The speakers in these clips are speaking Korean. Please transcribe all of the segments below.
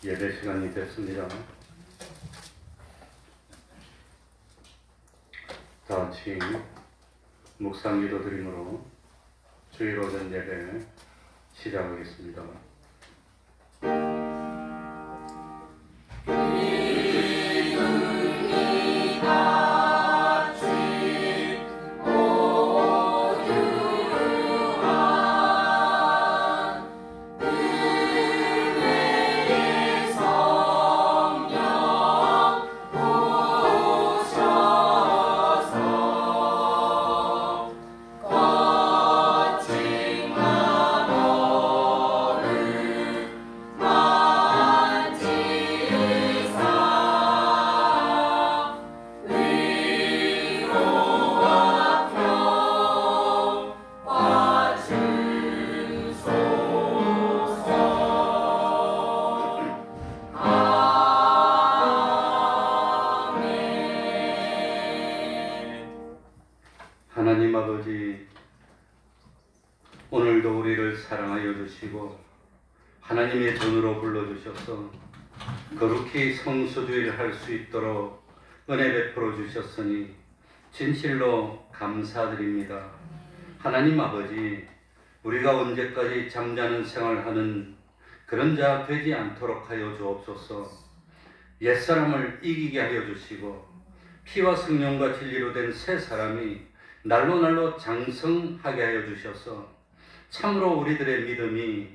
예배 시간이 됐습니다. 다 같이 묵상 기도 드림으로 주일 오전 예배 시작하겠습니다. 하나님 아버지, 오늘도 우리를 사랑하여 주시고 하나님의 전으로 불러주셔서 거룩히 성수주의를 할 수 있도록 은혜 베풀어 주셨으니 진실로 감사드립니다. 하나님 아버지, 우리가 언제까지 잠자는 생활하는 그런 자 되지 않도록 하여 주옵소서. 옛사람을 이기게 하여 주시고 피와 성령과 진리로 된 새 사람이 날로 장성하게 하여 주셔서 참으로 우리들의 믿음이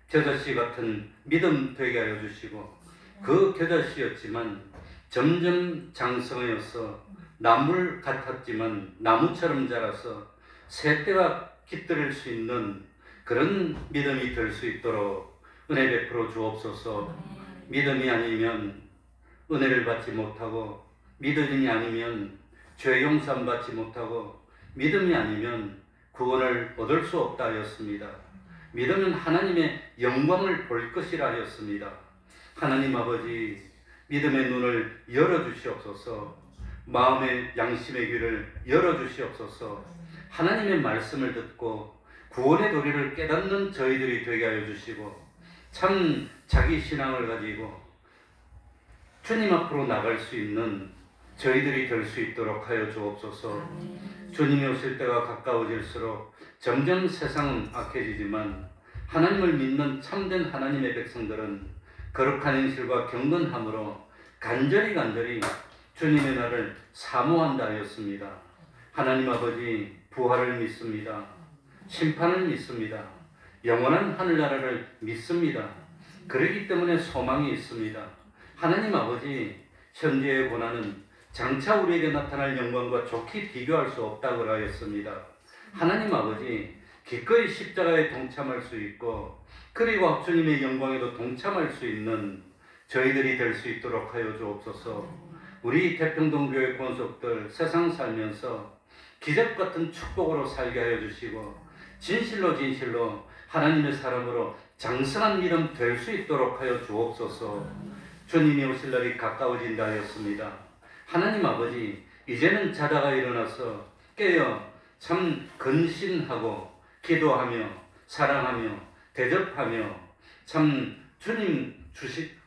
겨자씨 같은 믿음 되게 하여 주시고 그 겨자씨였지만 점점 장성하여서 나물 같았지만 나무처럼 자라서 새떼가 깃들일 수 있는 그런 믿음이 될 수 있도록 은혜 베풀어 주옵소서. 믿음이 아니면 은혜를 받지 못하고, 믿음이 아니면 죄 용서함 받지 못하고, 믿음이 아니면 구원을 얻을 수 없다 하였습니다. 믿음은 하나님의 영광을 볼 것이라 하였습니다. 하나님 아버지, 믿음의 눈을 열어주시옵소서. 마음의 양심의 귀를 열어주시옵소서. 하나님의 말씀을 듣고 구원의 도리를 깨닫는 저희들이 되게 하여 주시고 참 자기 신앙을 가지고 주님 앞으로 나갈 수 있는 저희들이 될 수 있도록 하여 주옵소서. 주님이 오실 때가 가까워질수록 점점 세상은 악해지지만 하나님을 믿는 참된 하나님의 백성들은 거룩한 행실과 경건함으로 간절히 주님의 날을 사모한다 하였습니다. 하나님 아버지, 부활을 믿습니다. 심판을 믿습니다. 영원한 하늘나라를 믿습니다. 그렇기 때문에 소망이 있습니다. 하나님 아버지, 현재의 고난은 장차 우리에게 나타날 영광과 좋게 비교할 수 없다고 하였습니다. 하나님 아버지, 기꺼이 십자가에 동참할 수 있고 그리고 주님의 영광에도 동참할 수 있는 저희들이 될 수 있도록 하여 주옵소서. 우리 태평동교회 권속들 세상 살면서 기적같은 축복으로 살게 하여 주시고 진실로 하나님의 사람으로 장성한 믿음 될 수 있도록 하여 주옵소서. 주님이 오실 날이 가까워진다 하였습니다. 하나님 아버지, 이제는 자다가 일어나서 깨어 참 근신하고 기도하며 사랑하며 대접하며 참 주님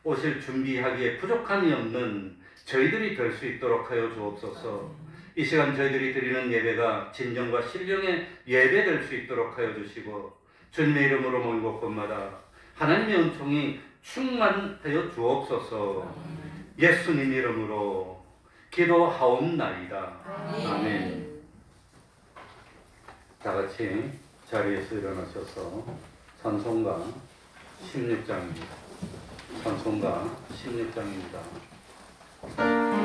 오실 준비하기에 부족함이 없는 저희들이 될 수 있도록 하여 주옵소서. 이 시간 저희들이 드리는 예배가 진정과 신령의 예배 될 수 있도록 하여 주시고 주님의 이름으로 모인 곳곳마다 하나님의 은총이 충만하여 주옵소서. 예수님 이름으로 기도하옵나이다. 아멘. 다 같이 자리에서 일어나셔서 찬송가 16장입니다. 찬송가 16장입니다. 그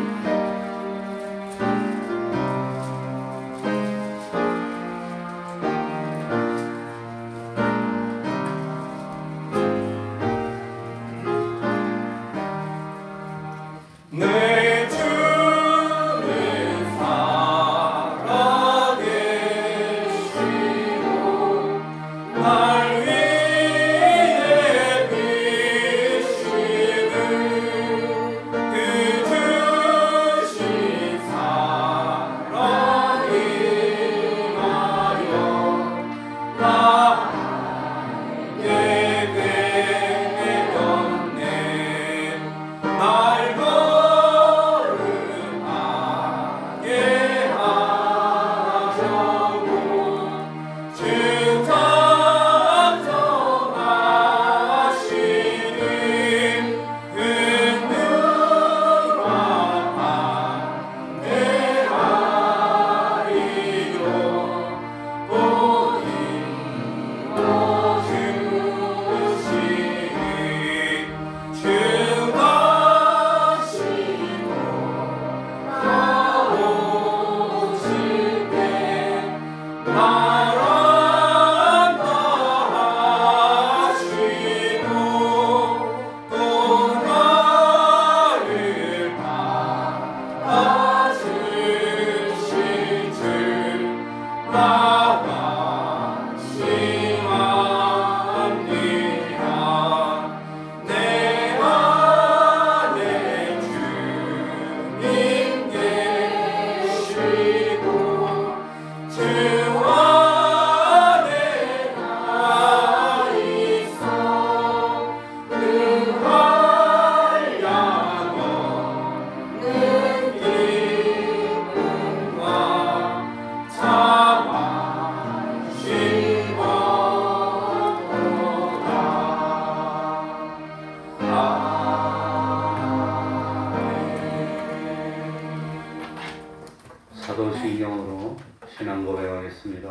사도신경으로 신앙 고백하겠습니다.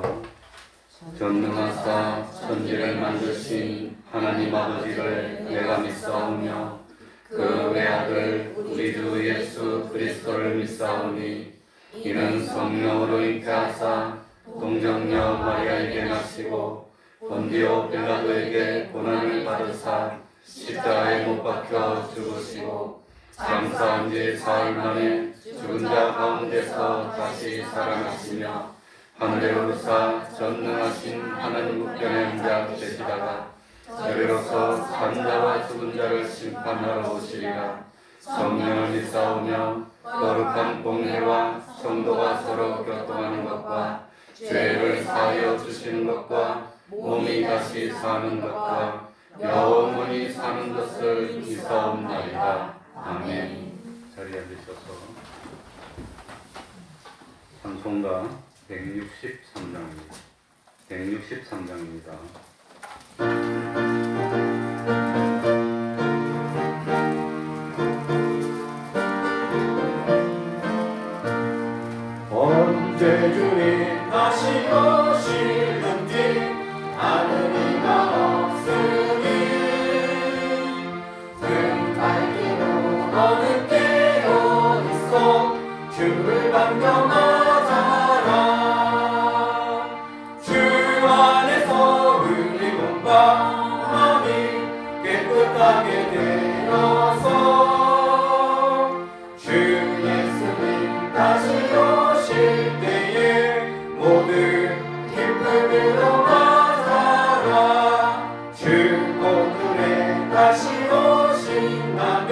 전능하사 천지를 만드신 하나님 아버지를 내가 믿사오며 그 외아들 우리 주 예수 그리스도를 믿사오니 이는 성령으로 잉태하사 동정녀 마리아에게 나시고 본디오 빌라도에게 고난을 받으사 십자가에 못 박혀 죽으시고 장사한 지 사흘 만에 죽은 자 가운데서 다시 살아나시며 하늘에 오르사 전능하신 하나님 우편에 앉아 계시다가 저리로서 산 자와 죽은 자를 심판하러 오시리라. 성령을 믿사오며 거룩한 공회와 성도가 서로 교통하는 것과 죄를 사하여 주시는 것과 몸이 다시 사는 것과 영원히 사는 것을 믿사옵나이다. 아멘. 자리에 앉으셔서 찬송가 163장입니다. 언제 주님 다시 오실는지 아는 이가 없으니 등 밝기로 어느 깨어 있어 주를 반경하자라. 주 안에서 우리 몸과 마음이 깨끗하게 되어서 주 예수님 다시 오실 때에 모두 기쁨으로 맞아라. 주 오늘에 다시 오신다면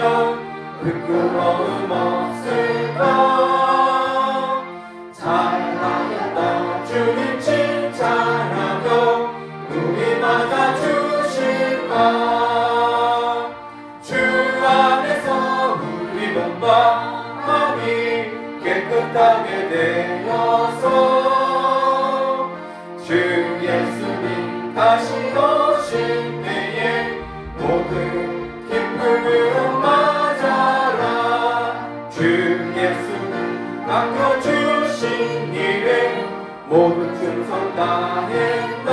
부끄러움 없을까. 잘하였다 주님 칭찬하며 우리 맞아주실까. 주 안에서 우리 몸과 마음이 깨끗하게 되어서 주 예수님 다시 오실 때에 모두 기쁨으로 맞아라. 주 예수님 맡겨주신 일에 모두 충성 다했다.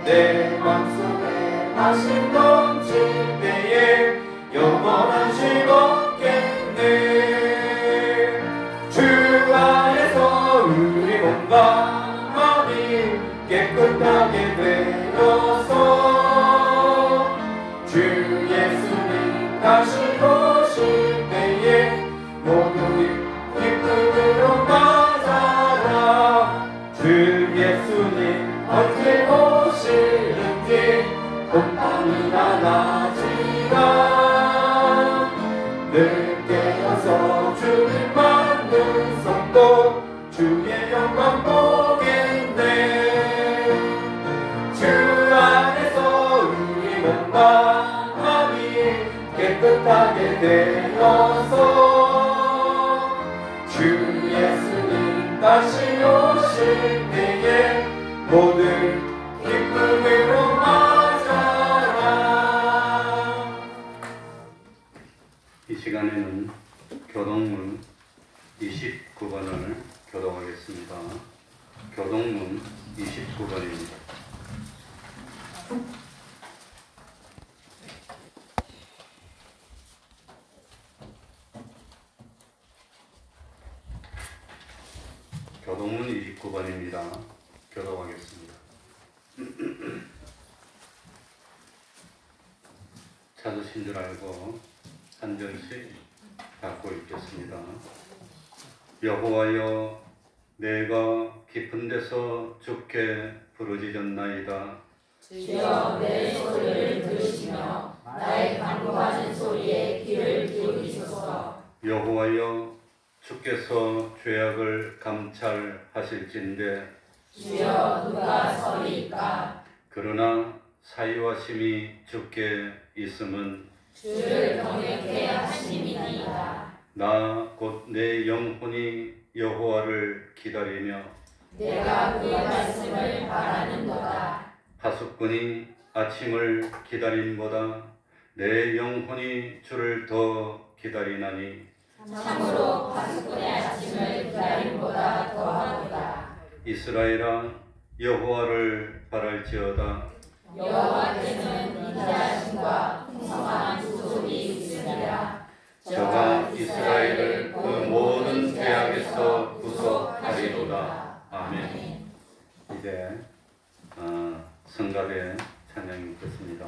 내 맘속에 다시 넘칠 때에 영원한 쉼 얻겠네. 주 안에서 우리 몸과 마음이 깨끗하게 되어서 주 예수님 다시 오실 때에 모두 기쁨으로 맞아라. 주 예수님 언제 오실는지 봄밤이나 낮이라 늘 깨어서 주님 만든 성도 주의 영광 보겠네. 주 안에서 우리 몸과 마음이 깨끗하게 되어서 주 예수님 다시 오실 때에 모든 기쁨으로 맞아라. 이 시간에는 교동문 29번을 교독하겠습니다. 교동문 29번입니다. 교동문 29번입니다. 교독하겠습니다. 찾으신 줄 알고 한 절씩 갖고 읽겠습니다. 여호와여 내가 깊은 데서 주께 부르짖었나이다. 주여 내 소리를 들으시며 나의 간구하는 소리에 귀를 기울이소서. 여호와여, 주께서 죄악을 감찰하실진대 주여 누가 서리이까. 그러나 사이와 심이 주께 있음은 주를 경외케 하심이니이다. 나 곧 내 영혼이 여호와를 기다리며 내가 그의 말씀을 바라는도다. 파수꾼이 아침을 기다림보다 내 영혼이 주를 더 기다리나니 참으로 파수꾼의 아침을 기다림보다 더하도다. 이스라엘아, 여호와를 바랄지어다. 여호와께는 인자하심과 풍성한 구속이 있으리라. 저가 이스라엘을 그 모든 죄악에서 구속하리로다. 아멘. 이제 성가대 찬양이 됐습니다.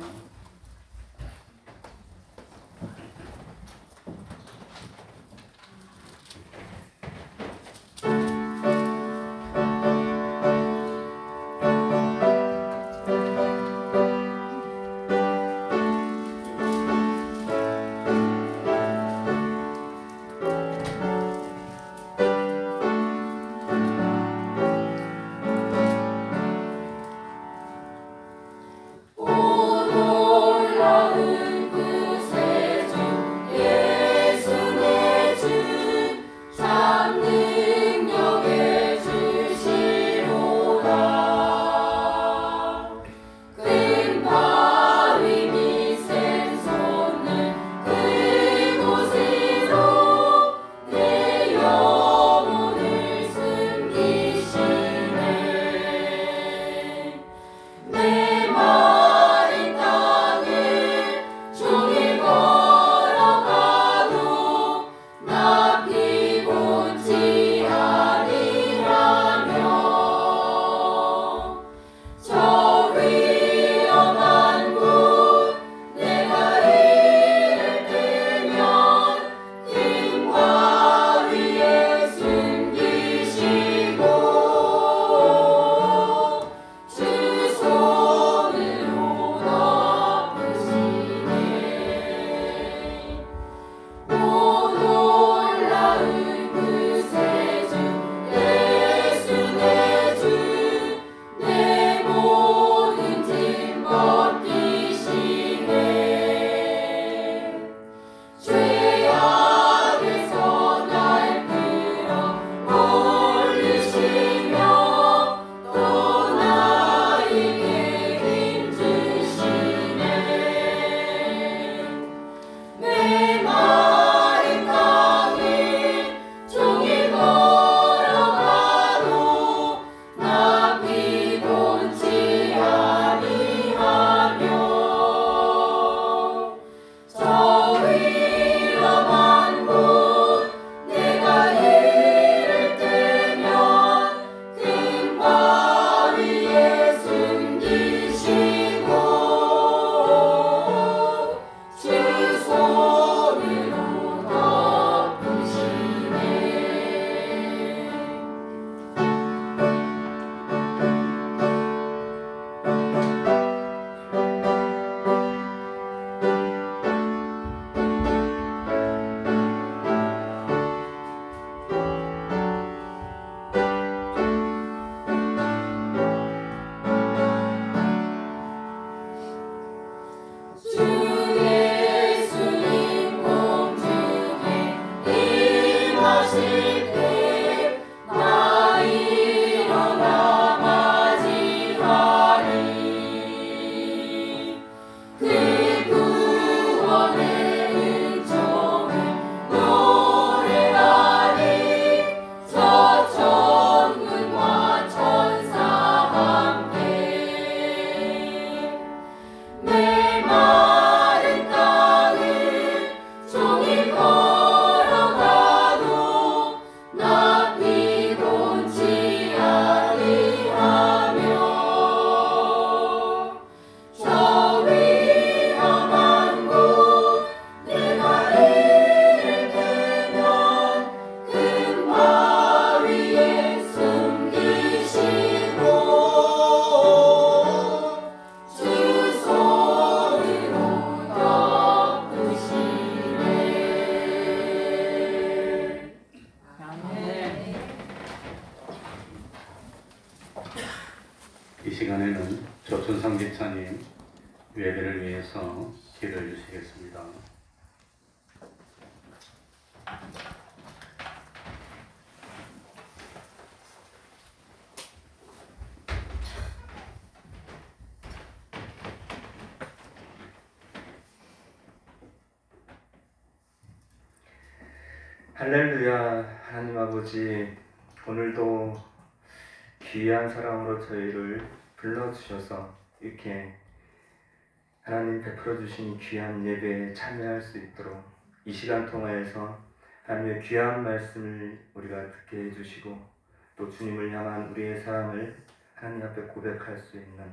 나 이 시간에는 조천상 집사님 예배를 위해서 기도해 주시겠습니다. 할렐루야. 하나님 아버지, 오늘도 귀한 사랑으로 저희를 불러주셔서 이렇게 하나님 베풀어 주신 귀한 예배에 참여할 수 있도록 이 시간 통하여서 하나님의 귀한 말씀을 우리가 듣게 해주시고 또 주님을 향한 우리의 사랑을 하나님 앞에 고백할 수 있는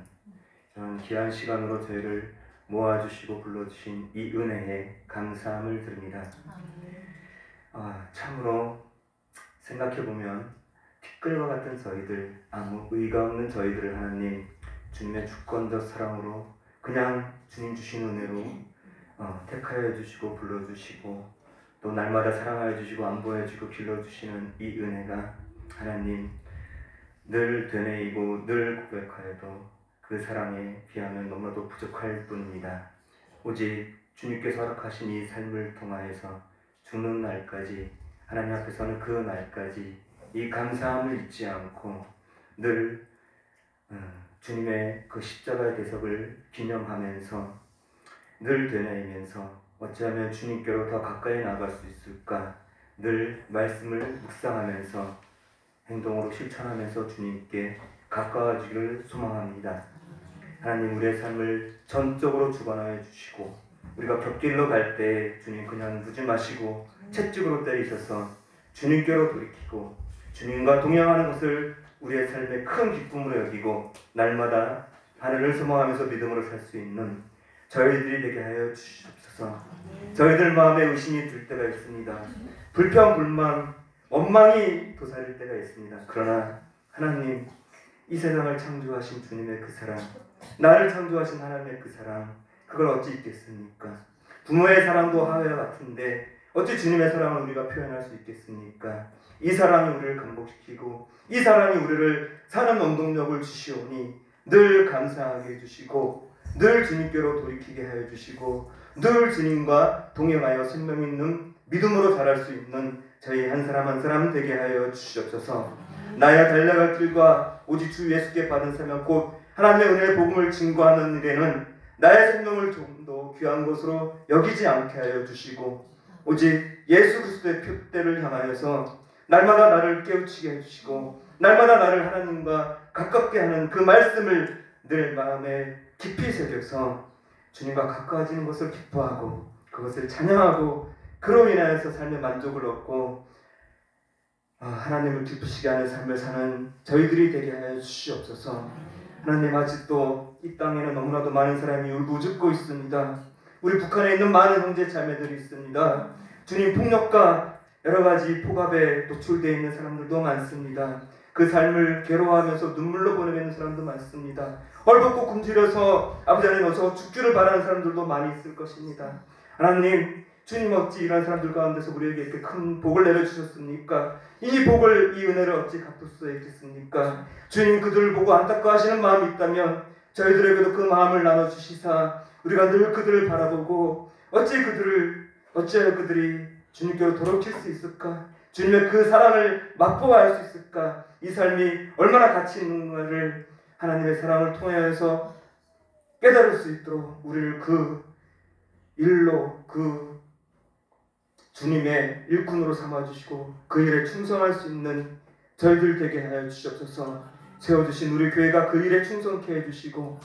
이런 귀한 시간으로 저희를 모아주시고 불러주신 이 은혜에 감사함을 드립니다. 참으로 생각해보면 티끌과 같은 저희들, 아무 의가 없는 저희들을 하나님 주님의 주권적 사랑으로 그냥 주님 주신 은혜로 택하여 주시고 불러주시고 또 날마다 사랑하여 주시고 안보해 주시고 길러주시는 이 은혜가 하나님 늘 되뇌이고 늘 고백하여도 그 사랑에 비하면 너무나도 부족할 뿐입니다. 오직 주님께서 허락하신 이 삶을 통하여서 죽는 날까지 하나님 앞에 서는 그 날까지 이 감사함을 잊지 않고 늘 주님의 그 십자가의 대속을 기념하면서 늘 되뇌이면서 어찌하면 주님께로 더 가까이 나아갈 수 있을까 늘 말씀을 묵상하면서 행동으로 실천하면서 주님께 가까워지기를 소망합니다. 하나님 우리의 삶을 전적으로 주관하여 주시고 우리가 곁길로 갈 때 주님 그냥 누지 마시고 채찍으로 때리셔서 주님께로 돌이키고 주님과 동행하는 것을 우리의 삶의 큰 기쁨으로 여기고 날마다 하늘을 소망하면서 믿음으로 살 수 있는 저희들이 되게 하여 주시옵소서. 저희들 마음에 의심이 들 때가 있습니다. 불평, 불만, 원망이 도사릴 때가 있습니다. 그러나 하나님 이 세상을 창조하신 주님의 그 사랑, 나를 창조하신 하나님의 그 사랑, 그걸 어찌 있겠습니까? 부모의 사랑도 하회와 같은데 어찌 주님의 사랑을 우리가 표현할 수 있겠습니까? 이 사랑이 우리를 감복시키고 이 사랑이 우리를 사는 원동력을 주시오니 늘 감사하게 해주시고 늘 주님께로 돌이키게 하여 주시고 늘 주님과 동행하여 생명 있는 믿음으로 자랄 수 있는 저희 한 사람 한 사람 되게 하여 주시옵소서. 나야 달려갈 길과 오직 주 예수께 받은 사명 곧 하나님의 은혜의 복음을 증거하는 일에는 나의 생명을 좀 더 귀한 것으로 여기지 않게 하여 주시고 오직 예수 그리스도의 표대를 향하여서 날마다 나를 깨우치게 해주시고 날마다 나를 하나님과 가깝게 하는 그 말씀을 늘 마음에 깊이 새겨서 주님과 가까워지는 것을 기뻐하고 그것을 찬양하고 그로 인하여서 삶의 만족을 얻고 하나님을 기쁘시게 하는 삶을 사는 저희들이 되게 하여 주시옵소서. 하나님 아직도 이 땅에는 너무나도 많은 사람이 울부짖고 있습니다. 우리 북한에 있는 많은 형제 자매들이 있습니다. 주님 폭력과 여러 가지 폭압에 노출되어 있는 사람들도 많습니다. 그 삶을 괴로워하면서 눈물로 보내고 있는 사람도 많습니다. 헐벗고 굶주려서 아버지 하나님 어서 죽기를 바라는 사람들도 많이 있을 것입니다. 하나님 주님 어찌 이런 사람들 가운데서 우리에게 이렇게 큰 복을 내려주셨습니까? 이 복을 이 은혜를 어찌 갚을 수 있겠습니까? 주님 그들을 보고 안타까워하시는 마음이 있다면 저희들에게도 그 마음을 나눠주시사 우리가 늘 그들을 바라보고 어찌하여 그들이 주님께로 돌아올 수 있을까? 주님의 그 사랑을 맛보아할 수 있을까? 이 삶이 얼마나 가치 있는가를 하나님의 사랑을 통하여서 깨달을 수 있도록 우리를 그 일로 그 주님의 일꾼으로 삼아주시고 그 일에 충성할 수 있는 저희들 되게 하여 주시옵소서. 세워주신 우리 교회가 그 일에 충성케 해주시고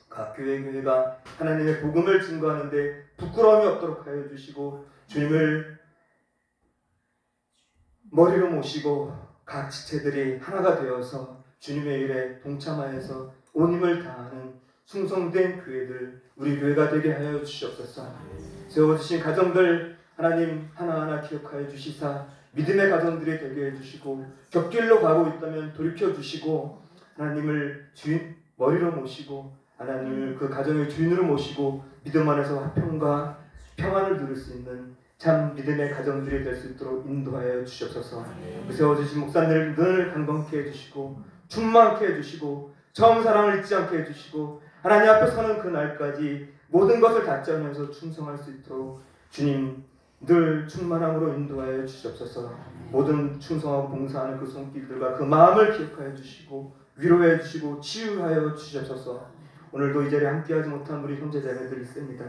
각 교회가 하나님의 복음을 증거하는데 부끄러움이 없도록 하여 주시고 주님을 머리로 모시고 각 지체들이 하나가 되어서 주님의 일에 동참하여서 온 힘을 다하는 충성된 교회들 우리 교회가 되게 하여 주시옵소서. 세워주신 가정들 하나님 하나하나 기억하여 주시사 믿음의 가정들이 되게 해주시고 곁길로 가고 있다면 돌이켜주시고 하나님을 머리로 모시고 하나님을 그 가정의 주인으로 모시고 믿음 안에서 화평과 평안을 누릴 수 있는 참 믿음의 가정들이 될 수 있도록 인도하여 주시옵소서. 세워주신 목사님을 늘 강건케 해주시고 충만케 해주시고 처음 사랑을 잊지 않게 해주시고 하나님 앞에 서는 그날까지 모든 것을 닫지 않으면서 충성할 수 있도록 주님 늘 충만함으로 인도하여 주시옵소서. 모든 충성하고 봉사하는 그 손길들과 그 마음을 기억하여 주시고 위로해 주시고 치유하여 주시옵소서. 오늘도 이 자리에 함께하지 못한 우리 형제자매들이 있습니다.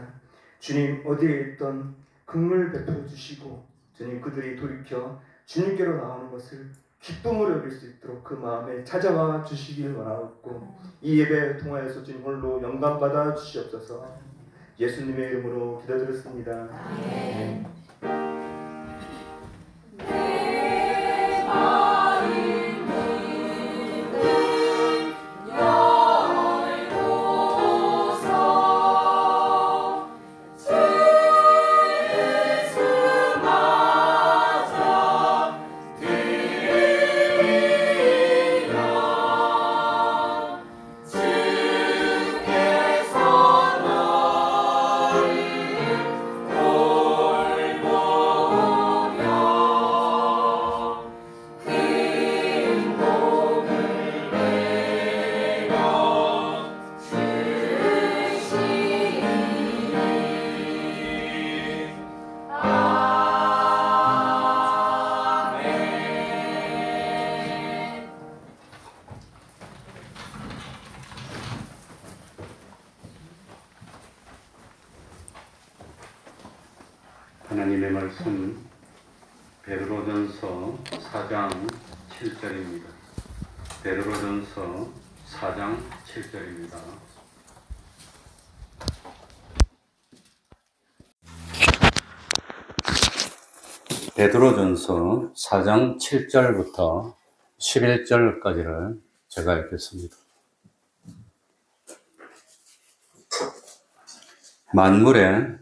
주님 어디에 있던 긍휼 베풀어 주시고 주님 그들이 돌이켜 주님께로 나오는 것을 기쁨으로 여길 수 있도록 그 마음에 찾아와 주시길 원하옵고 이 예배 통하여서 주님 홀로 영광 받아 주시옵소서. 예수님의 이름으로 기도드렸습니다. 아멘. 하나님의 말씀 베드로전서 4장 7절입니다. 베드로전서 4장 7절입니다. 베드로전서 4장 7절부터 11절까지를 제가 읽겠습니다. 만물의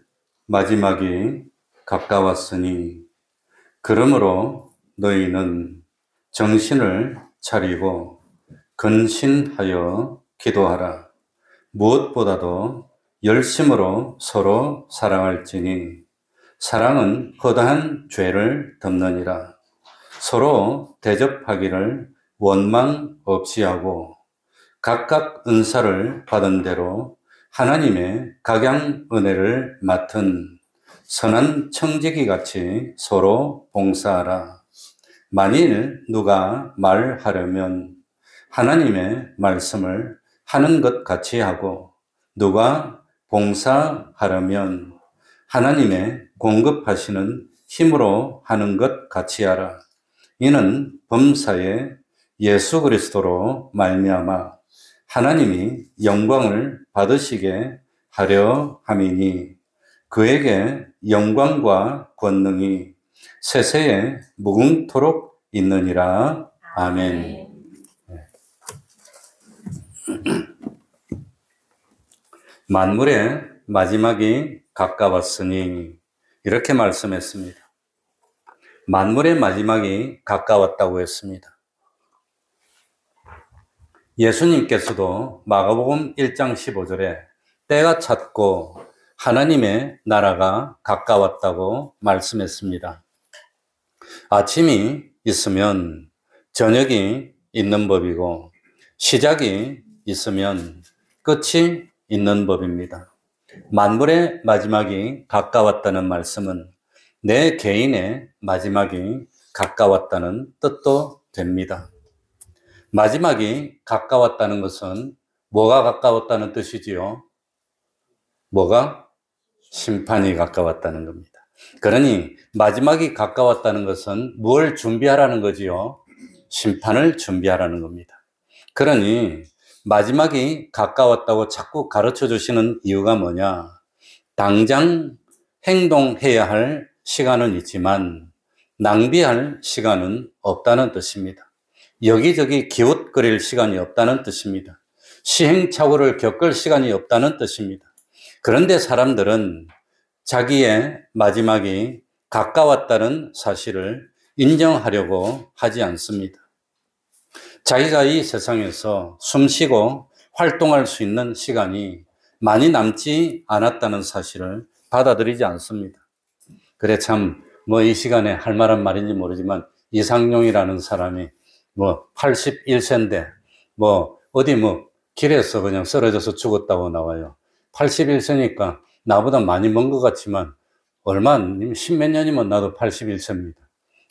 마지막이 가까웠으니 그러므로 너희는 정신을 차리고 근신하여 기도하라. 무엇보다도 열심으로 서로 사랑할지니 사랑은 거대한 죄를 덮느니라. 서로 대접하기를 원망 없이 하고 각각 은사를 받은 대로 하나님의 각양 은혜를 맡은 선한 청지기 같이 서로 봉사하라. 만일 누가 말하려면 하나님의 말씀을 하는 것 같이 하고 누가 봉사하려면 하나님의 공급하시는 힘으로 하는 것 같이 하라. 이는 범사에 예수 그리스도로 말미암아 하나님이 영광을 받으시게 하려 함이니 그에게 영광과 권능이 세세에 무궁토록 있느니라. 아멘. 만물의 마지막이 가까웠으니 이렇게 말씀했습니다. 만물의 마지막이 가까웠다고 했습니다. 예수님께서도 마가복음 1장 15절에 때가 찼고 하나님의 나라가 가까웠다고 말씀했습니다. 아침이 있으면 저녁이 있는 법이고 시작이 있으면 끝이 있는 법입니다. 만물의 마지막이 가까웠다는 말씀은 내 개인의 마지막이 가까웠다는 뜻도 됩니다. 마지막이 가까웠다는 것은 뭐가 가까웠다는 뜻이지요? 뭐가? 심판이 가까웠다는 겁니다. 그러니 마지막이 가까웠다는 것은 뭘 준비하라는 거지요? 심판을 준비하라는 겁니다. 그러니 마지막이 가까웠다고 자꾸 가르쳐 주시는 이유가 뭐냐? 당장 행동해야 할 시간은 있지만 낭비할 시간은 없다는 뜻입니다. 여기저기 기웃거릴 시간이 없다는 뜻입니다. 시행착오를 겪을 시간이 없다는 뜻입니다. 그런데 사람들은 자기의 마지막이 가까웠다는 사실을 인정하려고 하지 않습니다. 자기가 이 세상에서 숨쉬고 활동할 수 있는 시간이 많이 남지 않았다는 사실을 받아들이지 않습니다. 그래 참 이 시간에 할 만한 말인지 모르지만 이상용이라는 사람이 81세인데 어디 길에서 그냥 쓰러져서 죽었다고 나와요. 81세니까 나보다 많이 먼 것 같지만 얼마 안, 십몇 년이면 나도 81세입니다.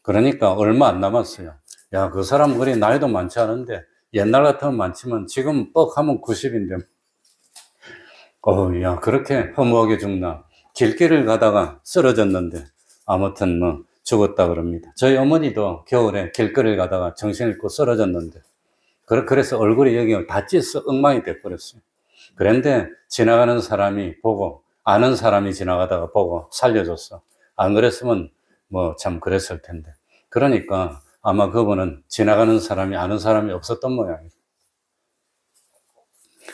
그러니까 얼마 안 남았어요. 야, 그 사람 그리 나이도 많지 않은데 옛날 같으면 많지만 지금 뻑하면 90인데 야, 그렇게 허무하게 죽나. 길길을 가다가 쓰러졌는데 아무튼 뭐 죽었다 그럽니다. 저희 어머니도 겨울에 길거리를 가다가 정신 잃고 쓰러졌는데 그래서 얼굴이 여기 다 찢어 엉망이 돼버렸어요. 그런데 지나가는 사람이 보고, 아는 사람이 지나가다가 보고 살려줬어. 안 그랬으면 뭐 참 그랬을 텐데. 그러니까 아마 그분은 지나가는 사람이 아는 사람이 없었던 모양이에요.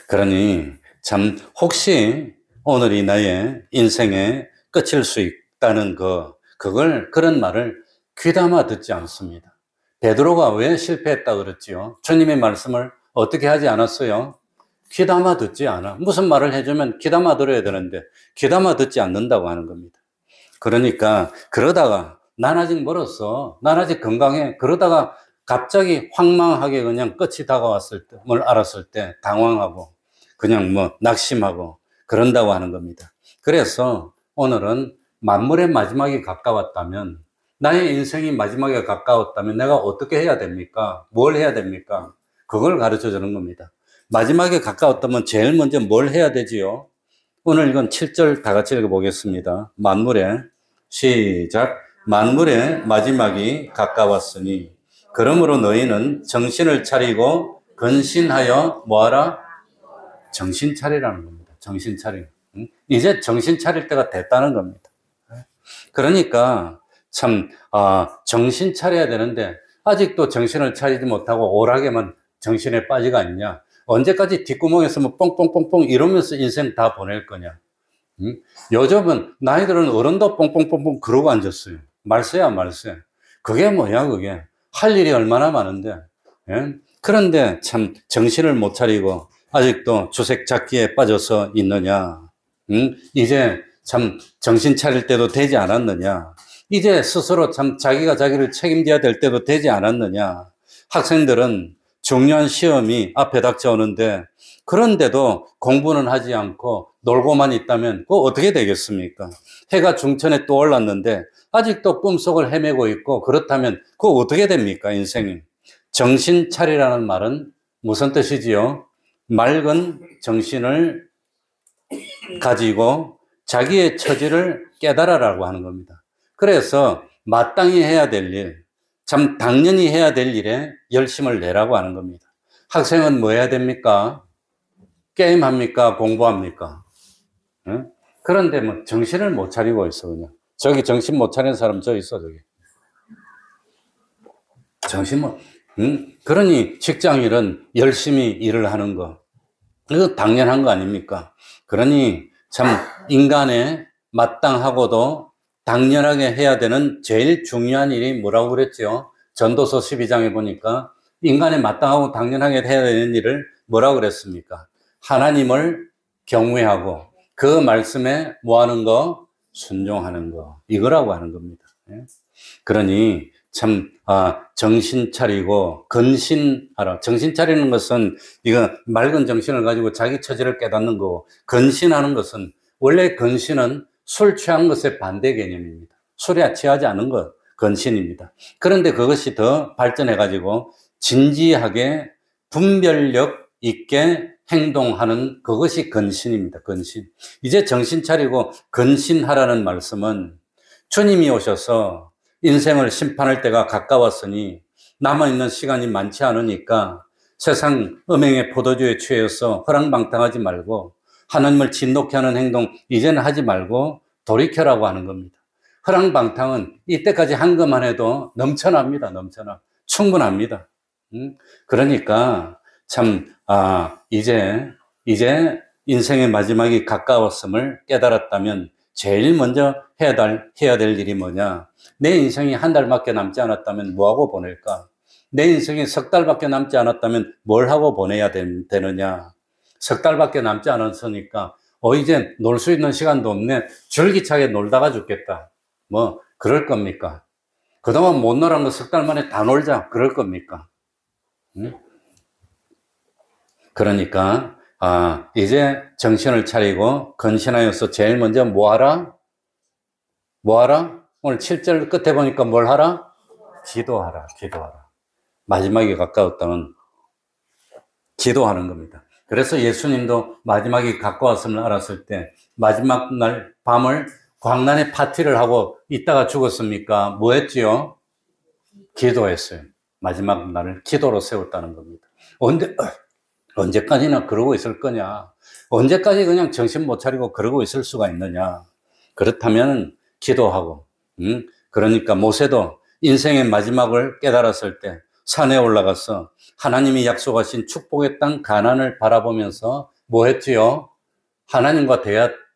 그러니 참 혹시 오늘이 나의 인생의 끝일 수 있다는 그런 말을 귀담아 듣지 않습니다. 베드로가 왜 실패했다 그랬지요? 주님의 말씀을 어떻게 하지 않았어요? 귀담아 듣지 않아. 무슨 말을 해주면 귀담아 들어야 되는데 귀담아 듣지 않는다고 하는 겁니다. 그러니까 그러다가 난 아직 멀었어. 난 아직 건강해. 그러다가 갑자기 황망하게 그냥 끝이 다가왔을 때, 뭘 알았을 때 당황하고 그냥 뭐 낙심하고 그런다고 하는 겁니다. 그래서 오늘은 만물의 마지막이 가까웠다면, 나의 인생이 마지막에 가까웠다면 내가 어떻게 해야 됩니까? 뭘 해야 됩니까? 그걸 가르쳐 주는 겁니다. 마지막에 가까웠다면 제일 먼저 뭘 해야 되지요? 오늘 이건 7절 다 같이 읽어보겠습니다. 시작. 만물의 마지막이 가까웠으니 그러므로 너희는 정신을 차리고 근신하여 뭐하라? 정신 차리라는 겁니다. 정신 차리. 이제 정신 차릴 때가 됐다는 겁니다. 그러니까 참 정신 차려야 되는데 아직도 정신을 차리지 못하고 오락에만 정신에 빠지가 있냐? 언제까지 뒷구멍에서 뭐 뽕뽕뽕뽕 이러면서 인생 다 보낼 거냐? 요즘은 나이들은 어른도 뽕뽕뽕뽕 그러고 앉았어요. 말세야 말세. 그게 뭐야 그게? 할 일이 얼마나 많은데. 예? 그런데 참 정신을 못 차리고 아직도 주색 잡기에 빠져서 있느냐? 이제 참 정신 차릴 때도 되지 않았느냐? 이제 스스로 참 자기가 자기를 책임져야 될 때도 되지 않았느냐? 학생들은 중요한 시험이 앞에 닥쳐오는데 그런데도 공부는 하지 않고 놀고만 있다면 그거 어떻게 되겠습니까? 해가 중천에 또 올랐는데 아직도 꿈속을 헤매고 있고 그렇다면 그거 어떻게 됩니까? 인생이. 정신 차리라는 말은 무슨 뜻이지요? 맑은 정신을 가지고 자기의 처지를 깨달아라고 하는 겁니다. 그래서 마땅히 해야 될 일, 참 당연히 해야 될 일에 열심을 내라고 하는 겁니다. 학생은 뭐 해야 됩니까? 게임합니까? 공부합니까? 응? 그런데 뭐 정신을 못 차리고 있어 그냥. 저기 정신 못 차리는 사람 저 있어 저기. 정신 못. 그러니 직장인은 열심히 일을 하는 거. 이거 당연한 거 아닙니까? 그러니 참 인간의 마땅하고도 당연하게 해야 되는 제일 중요한 일이 뭐라고 그랬죠? 전도서 12장에 보니까 인간의 마땅하고 당연하게 해야 되는 일을 뭐라고 그랬습니까? 하나님을 경외하고 그 말씀에 뭐 하는 거? 순종하는 거. 이거라고 하는 겁니다. 그러니 참 정신 차리고 근신하라. 정신 차리는 것은 이거 맑은 정신을 가지고 자기 처지를 깨닫는 거고, 근신하는 것은 원래 근신은 술 취한 것의 반대 개념입니다. 술에 취하지 않은 것 근신입니다. 그런데 그것이 더 발전해 가지고 진지하게 분별력 있게 행동하는 그것이 근신입니다. 근신. 이제 정신 차리고 근신하라는 말씀은 주님이 오셔서 인생을 심판할 때가 가까웠으니 남아있는 시간이 많지 않으니까 세상 음행의 포도주에 취해서 허랑방탕하지 말고 하나님을 진노케 하는 행동 이제는 하지 말고 돌이켜라고 하는 겁니다. 허랑방탕은 이때까지 한 것만 해도 넘쳐납니다. 넘쳐나. 충분합니다. 그러니까 참 이제 인생의 마지막이 가까웠음을 깨달았다면 제일 먼저 해야 될 일이 뭐냐? 내 인생이 한 달밖에 남지 않았다면 뭐하고 보낼까? 내 인생이 석 달밖에 남지 않았다면 뭘 하고 보내야 되느냐? 석 달밖에 남지 않았으니까 이제 놀 수 있는 시간도 없네. 줄기차게 놀다가 죽겠다. 뭐 그럴 겁니까? 그동안 못 놀은 거 석 달 만에 다 놀자. 그럴 겁니까? 그러니까 이제 정신을 차리고 건신하여서 제일 먼저 뭐 하라? 뭐 하라? 오늘 7절 끝에 보니까 뭘 하라? 기도하라, 기도하라. 마지막에 가까웠다면 기도하는 겁니다. 그래서 예수님도 마지막이 가까웠음을 알았을 때 마지막 날 밤을 광란의 파티를 하고 있다가 죽었습니까? 뭐 했지요? 기도했어요. 마지막 날을 기도로 세웠다는 겁니다. 언제까지나 그러고 있을 거냐? 언제까지 그냥 정신 못 차리고 그러고 있을 수가 있느냐? 그렇다면 기도하고, 그러니까 모세도 인생의 마지막을 깨달았을 때 산에 올라가서 하나님이 약속하신 축복의 땅 가나안을 바라보면서 뭐 했지요? 하나님과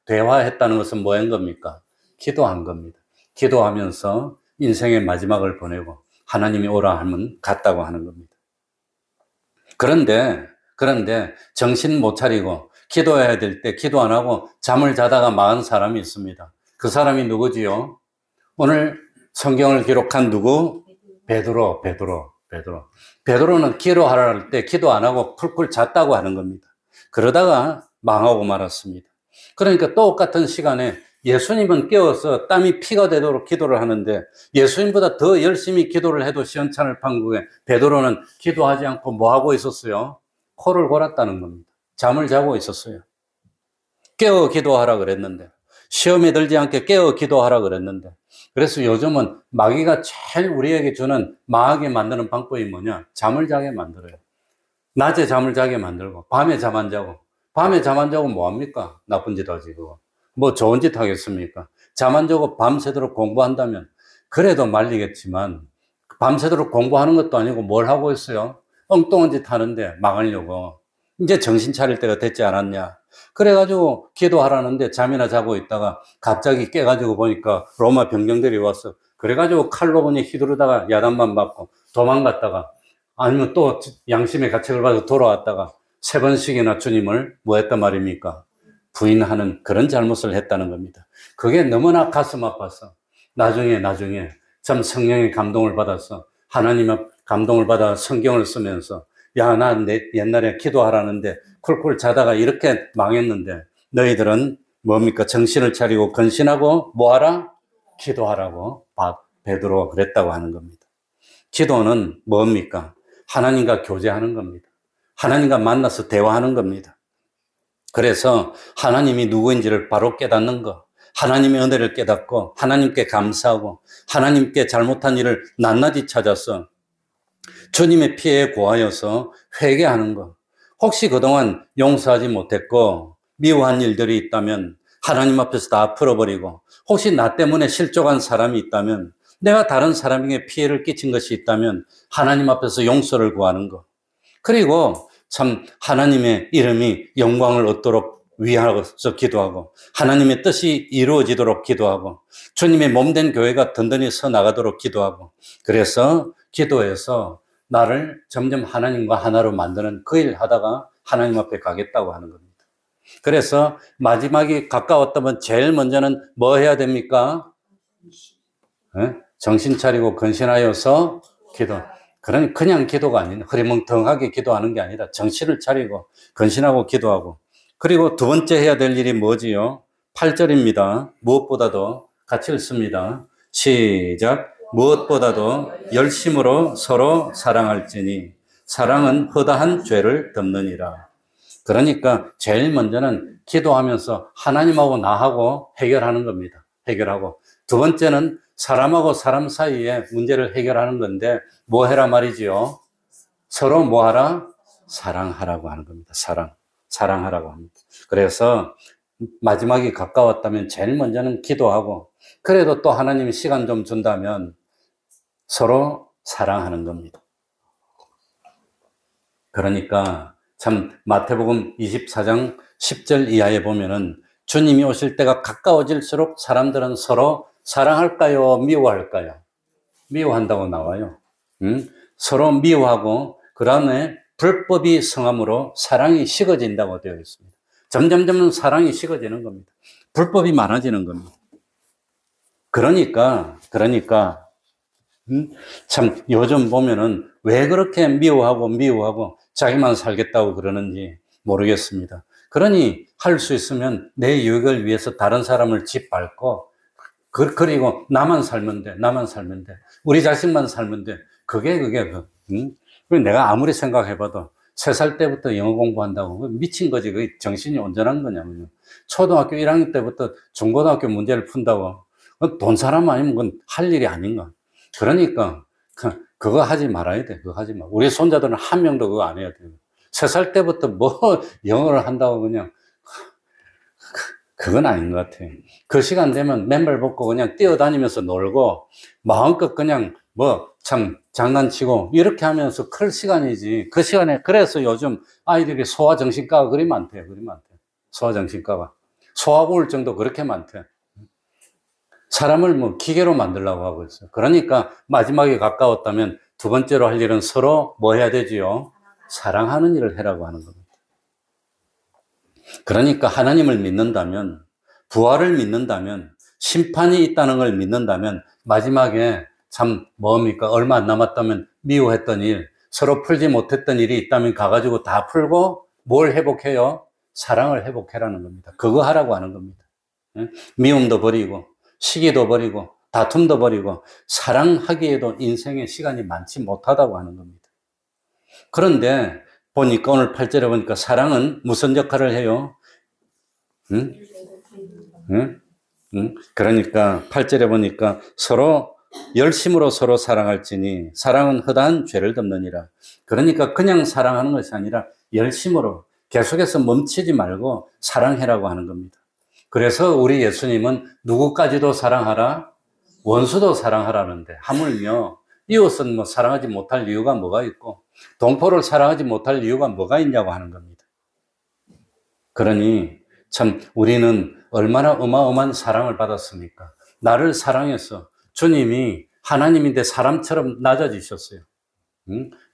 대화했다는 것은 뭐 한 겁니까? 기도한 겁니다. 기도하면서 인생의 마지막을 보내고 하나님이 오라 하면 갔다고 하는 겁니다. 그런데 정신 못 차리고 기도해야 될 때 기도 안 하고 잠을 자다가 망한 사람이 있습니다. 그 사람이 누구지요? 오늘 성경을 기록한 누구? 베드로는 기도하라 할 때 기도 안 하고 쿨쿨 잤다고 하는 겁니다. 그러다가 망하고 말았습니다. 그러니까 똑같은 시간에 예수님은 깨워서 땀이 피가 되도록 기도를 하는데 예수님보다 더 열심히 기도를 해도 시원찮을 판국에 베드로는 기도하지 않고 뭐 하고 있었어요? 코를 골았다는 겁니다. 잠을 자고 있었어요. 깨워 기도하라 그랬는데, 시험에 들지 않게 깨워 기도하라 그랬는데, 그래서 요즘은 마귀가 제일 우리에게 주는 망하게 만드는 방법이 뭐냐? 잠을 자게 만들어요. 낮에 잠을 자게 만들고 밤에 잠 안 자고. 밤에 잠 안 자고 뭐합니까? 나쁜 짓 하지 그거. 뭐 좋은 짓 하겠습니까? 잠 안 자고 밤새도록 공부한다면 그래도 말리겠지만 밤새도록 공부하는 것도 아니고 뭘 하고 있어요? 엉뚱한 짓 하는데 망하려고. 이제 정신 차릴 때가 됐지 않았냐? 그래가지고 기도하라는데 잠이나 자고 있다가 갑자기 깨가지고 보니까 로마 병정들이 왔어. 그래가지고 칼로 그냥 휘두르다가 야단만 맞고 도망갔다가 아니면 또 양심의 가책을 받아 돌아왔다가 3번씩이나 주님을 뭐 했단 말입니까? 부인하는 그런 잘못을 했다는 겁니다. 그게 너무나 가슴 아파서 나중에 참 성령의 감동을 받아서 하나님의 감동을 받아 성경을 쓰면서 야, 나 옛날에 기도하라는데 쿨쿨 자다가 이렇게 망했는데 너희들은 뭡니까? 정신을 차리고 건신하고 뭐하라? 기도하라고 베드로가 그랬다고 하는 겁니다. 기도는 뭡니까? 하나님과 교제하는 겁니다. 하나님과 만나서 대화하는 겁니다. 그래서 하나님이 누구인지를 바로 깨닫는 것, 하나님의 은혜를 깨닫고 하나님께 감사하고 하나님께 잘못한 일을 낱낱이 찾아서 주님의 피에 구하여서 회개하는 것. 혹시 그동안 용서하지 못했고 미워한 일들이 있다면 하나님 앞에서 다 풀어버리고, 혹시 나 때문에 실족한 사람이 있다면, 내가 다른 사람에게 피해를 끼친 것이 있다면 하나님 앞에서 용서를 구하는 것. 그리고 참 하나님의 이름이 영광을 얻도록 위하여서 기도하고 하나님의 뜻이 이루어지도록 기도하고 주님의 몸된 교회가 든든히 서 나가도록 기도하고, 그래서 기도해서 나를 점점 하나님과 하나로 만드는 그 일 하다가 하나님 앞에 가겠다고 하는 겁니다. 그래서 마지막이 가까웠다면 제일 먼저는 뭐 해야 됩니까? 정신 차리고 건신하여서 기도. 그냥 기도가 아닌 흐리멍텅하게 기도하는 게 아니라 정신을 차리고 건신하고 기도하고. 그리고 두 번째 해야 될 일이 뭐지요? 8절입니다. 무엇보다도 같이 읽습니다. 시작. 무엇보다도 열심으로 서로 사랑할지니 사랑은 허다한 죄를 덮느니라. 그러니까 제일 먼저는 기도하면서 하나님하고 나하고 해결하는 겁니다. 해결하고. 두 번째는 사람하고 사람 사이에 문제를 해결하는 건데 뭐 해라 말이지요? 서로 뭐 하라? 사랑하라고 하는 겁니다. 사랑하라고 합니다. 그래서 마지막이 가까웠다면 제일 먼저는 기도하고, 그래도 또 하나님이 시간 좀 준다면 서로 사랑하는 겁니다. 그러니까 참 마태복음 24장 10절 이하에 보면은 주님이 오실 때가 가까워질수록 사람들은 서로 사랑할까요? 미워할까요? 미워한다고 나와요. 서로 미워하고 그 다음에 불법이 성함으로 사랑이 식어진다고 되어 있습니다. 점점 사랑이 식어지는 겁니다. 불법이 많아지는 겁니다. 그러니까 참 요즘 보면은 왜 그렇게 미워하고 자기만 살겠다고 그러는지 모르겠습니다. 그러니 할 수 있으면 내 유익을 위해서 다른 사람을 짓밟고 그리고 나만 살면 돼. 나만 살면 돼. 우리 자식만 살면 돼. 그게 내가 아무리 생각해봐도 3살 때부터 영어 공부한다고 미친 거지. 그게 정신이 온전한 거냐면요. 초등학교 1학년 때부터 중고등학교 문제를 푼다고 돈 사람 아니면 그건 할 일이 아닌가. 그러니까 그거 하지 말아야 돼. 그거 하지 마. 우리 손자들은 한 명도 그거 안 해야 돼요. 3살 때부터 뭐 영어를 한다고 그냥 그건 아닌 것 같아요. 그 시간 되면 맨발 벗고 그냥 뛰어다니면서 놀고 마음껏 그냥 뭐 참 장난치고 이렇게 하면서 클 시간이지. 그 시간에 그래서 요즘 아이들이 소아정신과가 그리 많대요. 그리 많대요. 소아정신과가. 소아우울증도 그렇게 많대요. 사람을 뭐 기계로 만들려고 하고 있어요. 그러니까 마지막에 가까웠다면 두 번째로 할 일은 서로 뭐 해야 되지요? 사랑하는 일을 해라고 하는 겁니다. 그러니까 하나님을 믿는다면, 부활을 믿는다면, 심판이 있다는 걸 믿는다면 마지막에 참 뭡니까? 얼마 안 남았다면 미워했던 일, 서로 풀지 못했던 일이 있다면 가가지고 다 풀고 뭘 회복해요? 사랑을 회복해라는 겁니다. 그거 하라고 하는 겁니다. 미움도 버리고 시기도 버리고 다툼도 버리고 사랑하기에도 인생에 시간이 많지 못하다고 하는 겁니다. 그런데 보니까 오늘 8절에 보니까 사랑은 무슨 역할을 해요? 그러니까 8절에 보니까 서로 열심으로 서로 사랑할지니 사랑은 허다한 죄를 덮느니라. 그러니까 그냥 사랑하는 것이 아니라 열심으로 계속해서 멈추지 말고 사랑해라고 하는 겁니다. 그래서 우리 예수님은 누구까지도 사랑하라, 원수도 사랑하라는데 하물며 이웃은 뭐 사랑하지 못할 이유가 뭐가 있고 동포를 사랑하지 못할 이유가 뭐가 있냐고 하는 겁니다. 그러니 참 우리는 얼마나 어마어마한 사랑을 받았습니까? 나를 사랑해서 주님이 하나님인데 사람처럼 낮아지셨어요.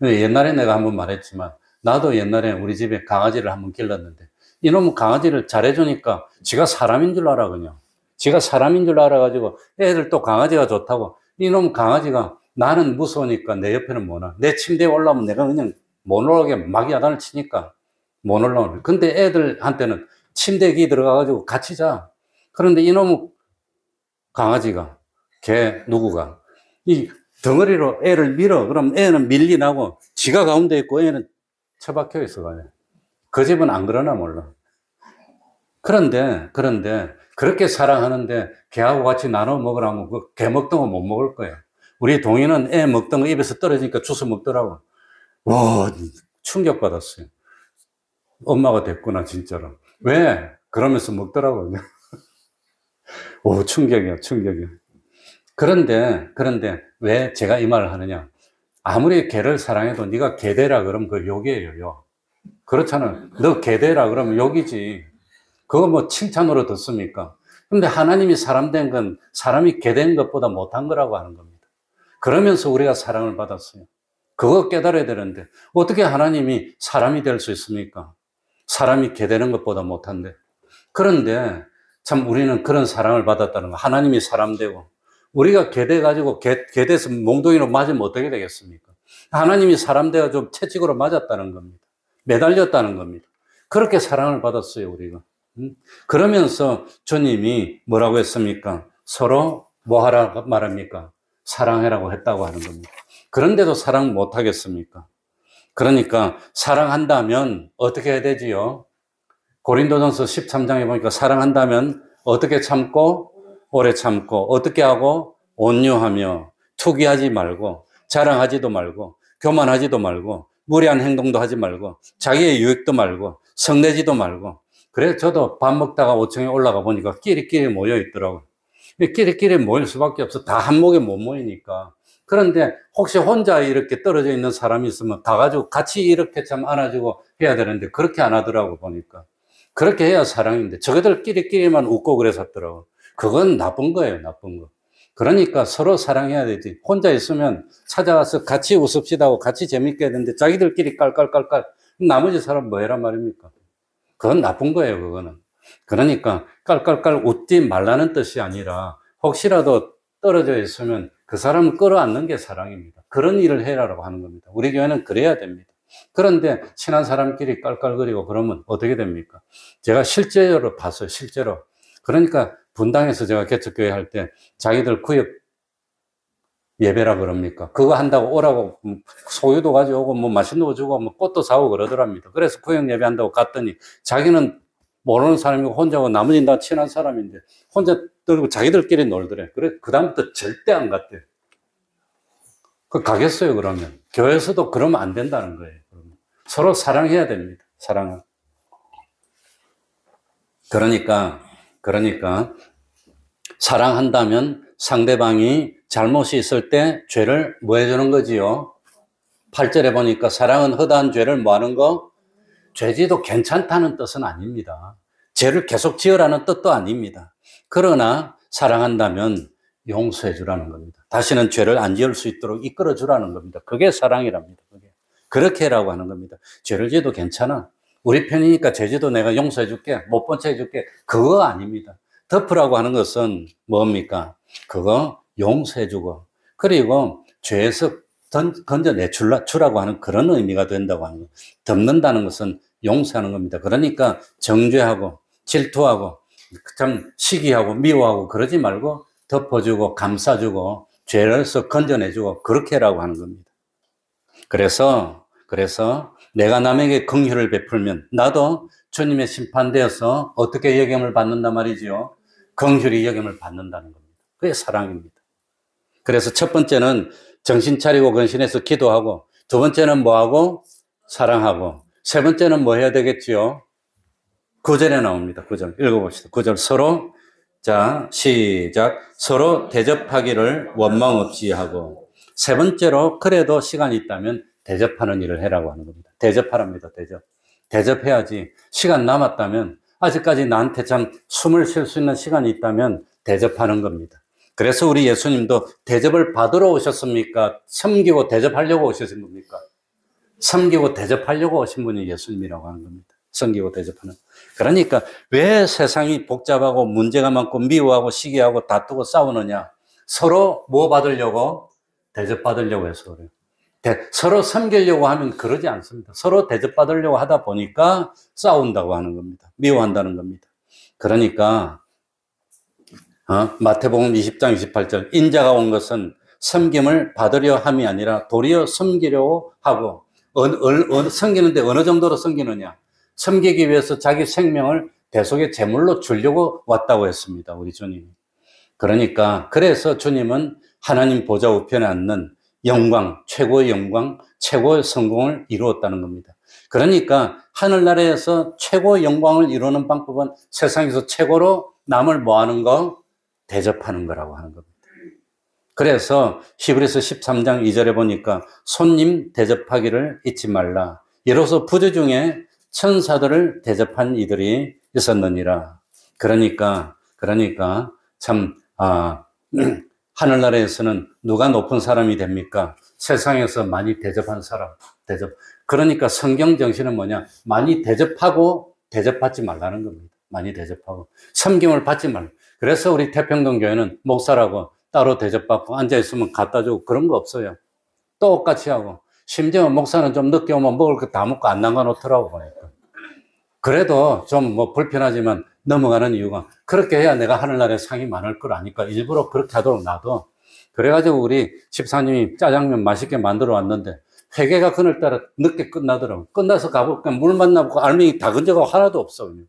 옛날에 내가 한번 말했지만 나도 옛날에 우리 집에 강아지를 한번 길렀는데 이놈은 강아지를 잘해주니까 지가 사람인 줄 알아 그냥. 지가 사람인 줄 알아가지고 애들 또 강아지가 좋다고 이놈 강아지가 나는 무서우니까 내 옆에는 못 와. 내 침대에 올라오면 내가 그냥 못 올라오게 막 야단을 치니까 못 올라오는. 근데 애들한테는 침대에 들어가가지고 같이 자. 그런데 이놈 강아지가 걔 누구가 이 덩어리로 애를 밀어. 그럼 애는 밀리나고 지가 가운데 있고 애는 처박혀 있어가지고. 그 집은 안 그러나 몰라. 그런데 그렇게 사랑하는데 걔하고 같이 나눠 먹으라면 그 걔 먹던 거 못 먹을 거예요. 우리 동이는 애 먹던 거 입에서 떨어지니까 주워 먹더라고. 와, 충격받았어요. 엄마가 됐구나, 진짜로. 왜? 그러면서 먹더라고요. 오, 충격이야. 그런데 왜 제가 이 말을 하느냐? 아무리 개를 사랑해도 네가 개대라 그러면 그 욕이에요, 욕. 그렇잖아요. 너 개대라 그러면 욕이지. 그거 뭐 칭찬으로 듣습니까? 근데 하나님이 사람 된 건 사람이 개된 것보다 못한 거라고 하는 겁니다. 그러면서 우리가 사랑을 받았어요. 그거 깨달아야 되는데 어떻게 하나님이 사람이 될 수 있습니까? 사람이 개되는 것보다 못한데. 그런데 참 우리는 그런 사랑을 받았다는 거. 하나님이 사람 되고 우리가 개돼가지고 개돼서 몽둥이로 맞으면 어떻게 되겠습니까? 하나님이 사람 돼가지고 채찍으로 맞았다는 겁니다. 매달렸다는 겁니다. 그렇게 사랑을 받았어요, 우리가. 그러면서 주님이 뭐라고 했습니까? 서로 뭐 하라 말합니까? 사랑해라고 했다고 하는 겁니다. 그런데도 사랑 못 하겠습니까? 그러니까 사랑한다면 어떻게 해야 되지요? 고린도전서 13장에 보니까 사랑한다면 어떻게 참고 오래 참고 어떻게 하고 온유하며 투기하지 말고 자랑하지도 말고 교만하지도 말고 무례한 행동도 하지 말고 자기의 유익도 말고 성내지도 말고. 그래 저도 밥 먹다가 5층에 올라가 보니까 끼리끼리 모여 있더라고요. 끼리끼리 모일 수밖에 없어. 다 한목에 못 모이니까. 그런데 혹시 혼자 이렇게 떨어져 있는 사람이 있으면 다 가지고 같이 이렇게 참 안아주고 해야 되는데 그렇게 안 하더라고 보니까. 그렇게 해야 사랑인데 저희들 끼리끼리만 웃고 그랬었더라고. 그건 나쁜 거예요, 나쁜 거. 그러니까 서로 사랑해야 되지. 혼자 있으면 찾아가서 같이 웃읍시다 하고 같이 재밌게 해야 되는데 자기들끼리 깔깔깔깔 나머지 사람 뭐 해란 말입니까? 그건 나쁜 거예요, 그거는. 그러니까 깔깔깔 웃지 말라는 뜻이 아니라 혹시라도 떨어져 있으면 그 사람을 끌어안는 게 사랑입니다. 그런 일을 해라라고 하는 겁니다. 우리 교회는 그래야 됩니다. 그런데 친한 사람끼리 깔깔거리고 그러면 어떻게 됩니까? 제가 실제로 봤어요, 실제로. 그러니까 분당에서 제가 개척교회 할 때 자기들 구역 예배라 그럽니까? 그거 한다고 오라고 소유도 가져오고 뭐 맛있는 거 주고 뭐 꽃도 사오고 그러더랍니다. 그래서 구역 예배 한다고 갔더니 자기는 모르는 사람이고 혼자고 나머지는 다 친한 사람인데 혼자 떨고 자기들끼리 놀더래. 그래, 그다음부터 절대 안 갔대. 그 가겠어요, 그러면. 교회에서도 그러면 안 된다는 거예요. 그러면. 서로 사랑해야 됩니다. 사랑은. 그러니까 사랑한다면 상대방이 잘못이 있을 때 죄를 뭐 해주는 거지요? 8절에 보니까 사랑은 허다한 죄를 뭐 하는 거? 죄지도 괜찮다는 뜻은 아닙니다. 죄를 계속 지으라는 뜻도 아닙니다. 그러나 사랑한다면 용서해 주라는 겁니다. 다시는 죄를 안 지을 수 있도록 이끌어 주라는 겁니다. 그게 사랑이랍니다. 그렇게 하라고 하는 겁니다. 죄를 지어도 괜찮아. 우리 편이니까 죄지도 내가 용서해 줄게. 못 본 체 해줄게. 그거 아닙니다. 덮으라고 하는 것은 뭡니까? 그거 용서해 주고 그리고 죄에서 건져내 주라고 하는 그런 의미가 된다고 하는 거예요. 덮는다는 것은 용서하는 겁니다. 그러니까 정죄하고 질투하고 참 시기하고 미워하고 그러지 말고 덮어주고 감싸주고 죄에서 건져내주고 그렇게 하라고 하는 겁니다. 그래서 내가 남에게 긍휼을 베풀면 나도 주님의 심판되어서 어떻게 여김을 받는단 말이지요? 긍휼히 여김을 받는다는 겁니다. 그게 사랑입니다. 그래서 첫 번째는 정신 차리고 근신해서 기도하고, 두 번째는 뭐하고? 사랑하고, 세 번째는 뭐 해야 되겠지요? 9절에 나옵니다. 9절 읽어봅시다. 9절 서로, 자 시작, 서로 대접하기를 원망 없이 하고, 세 번째로 그래도 시간이 있다면 대접하는 일을 해라고 하는 겁니다. 대접하랍니다. 대접해야지. 시간 남았다면, 아직까지 나한테 참 숨을 쉴 수 있는 시간이 있다면 대접하는 겁니다. 그래서 우리 예수님도 대접을 받으러 오셨습니까? 섬기고 대접하려고 오신 겁니까? 섬기고 대접하려고 오신 분이 예수님이라고 하는 겁니다. 섬기고 대접하는. 그러니까 왜 세상이 복잡하고 문제가 많고 미워하고 시기하고 다투고 싸우느냐? 서로 뭐 받으려고? 대접받으려고 해서 그래요. 서로 섬기려고 하면 그러지 않습니다. 서로 대접받으려고 하다 보니까 싸운다고 하는 겁니다. 미워한다는 겁니다. 그러니까 마태복음 20장 28절 인자가 온 것은 섬김을 받으려 함이 아니라 도리어 섬기려고 하고, 섬기는데 어느 정도로 섬기느냐? 섬기기 위해서 자기 생명을 대속의 제물로 주려고 왔다고 했습니다. 우리 주님이. 그러니까 그래서 주님은 하나님 보좌 우편에 앉는 영광, 최고의 영광, 최고의 성공을 이루었다는 겁니다. 그러니까 하늘나라에서 최고의 영광을 이루는 방법은 세상에서 최고로 남을 뭐 하는 거? 대접하는 거라고 하는 겁니다. 그래서 히브리서 13장 2절에 보니까 손님 대접하기를 잊지 말라. 이로써 부조 중에 천사들을 대접한 이들이 있었느니라. 그러니까 참 하늘나라에서는 누가 높은 사람이 됩니까? 세상에서 많이 대접한 사람, 그러니까 성경 정신은 뭐냐? 많이 대접하고 대접받지 말라는 겁니다. 많이 대접하고 섬김을 받지 말라. 그래서 우리 태평동 교회는 목사라고 따로 대접받고 앉아있으면 갖다 주고 그런 거 없어요. 똑같이 하고, 심지어 목사는 좀 늦게 오면 먹을 거 다 먹고 안 남겨놓더라고 보니까. 그래도 좀 뭐 불편하지만 넘어가는 이유가, 그렇게 해야 내가 하늘나라에 상이 많을 걸 아니까 일부러 그렇게 하도록 놔둬. 그래가지고 우리 집사님이 짜장면 맛있게 만들어 왔는데 회개가 그날따라 늦게 끝나더라고. 끝나서 가볼까 물 만나고 알맹이 다 건져가고 하나도 없어. 그냥.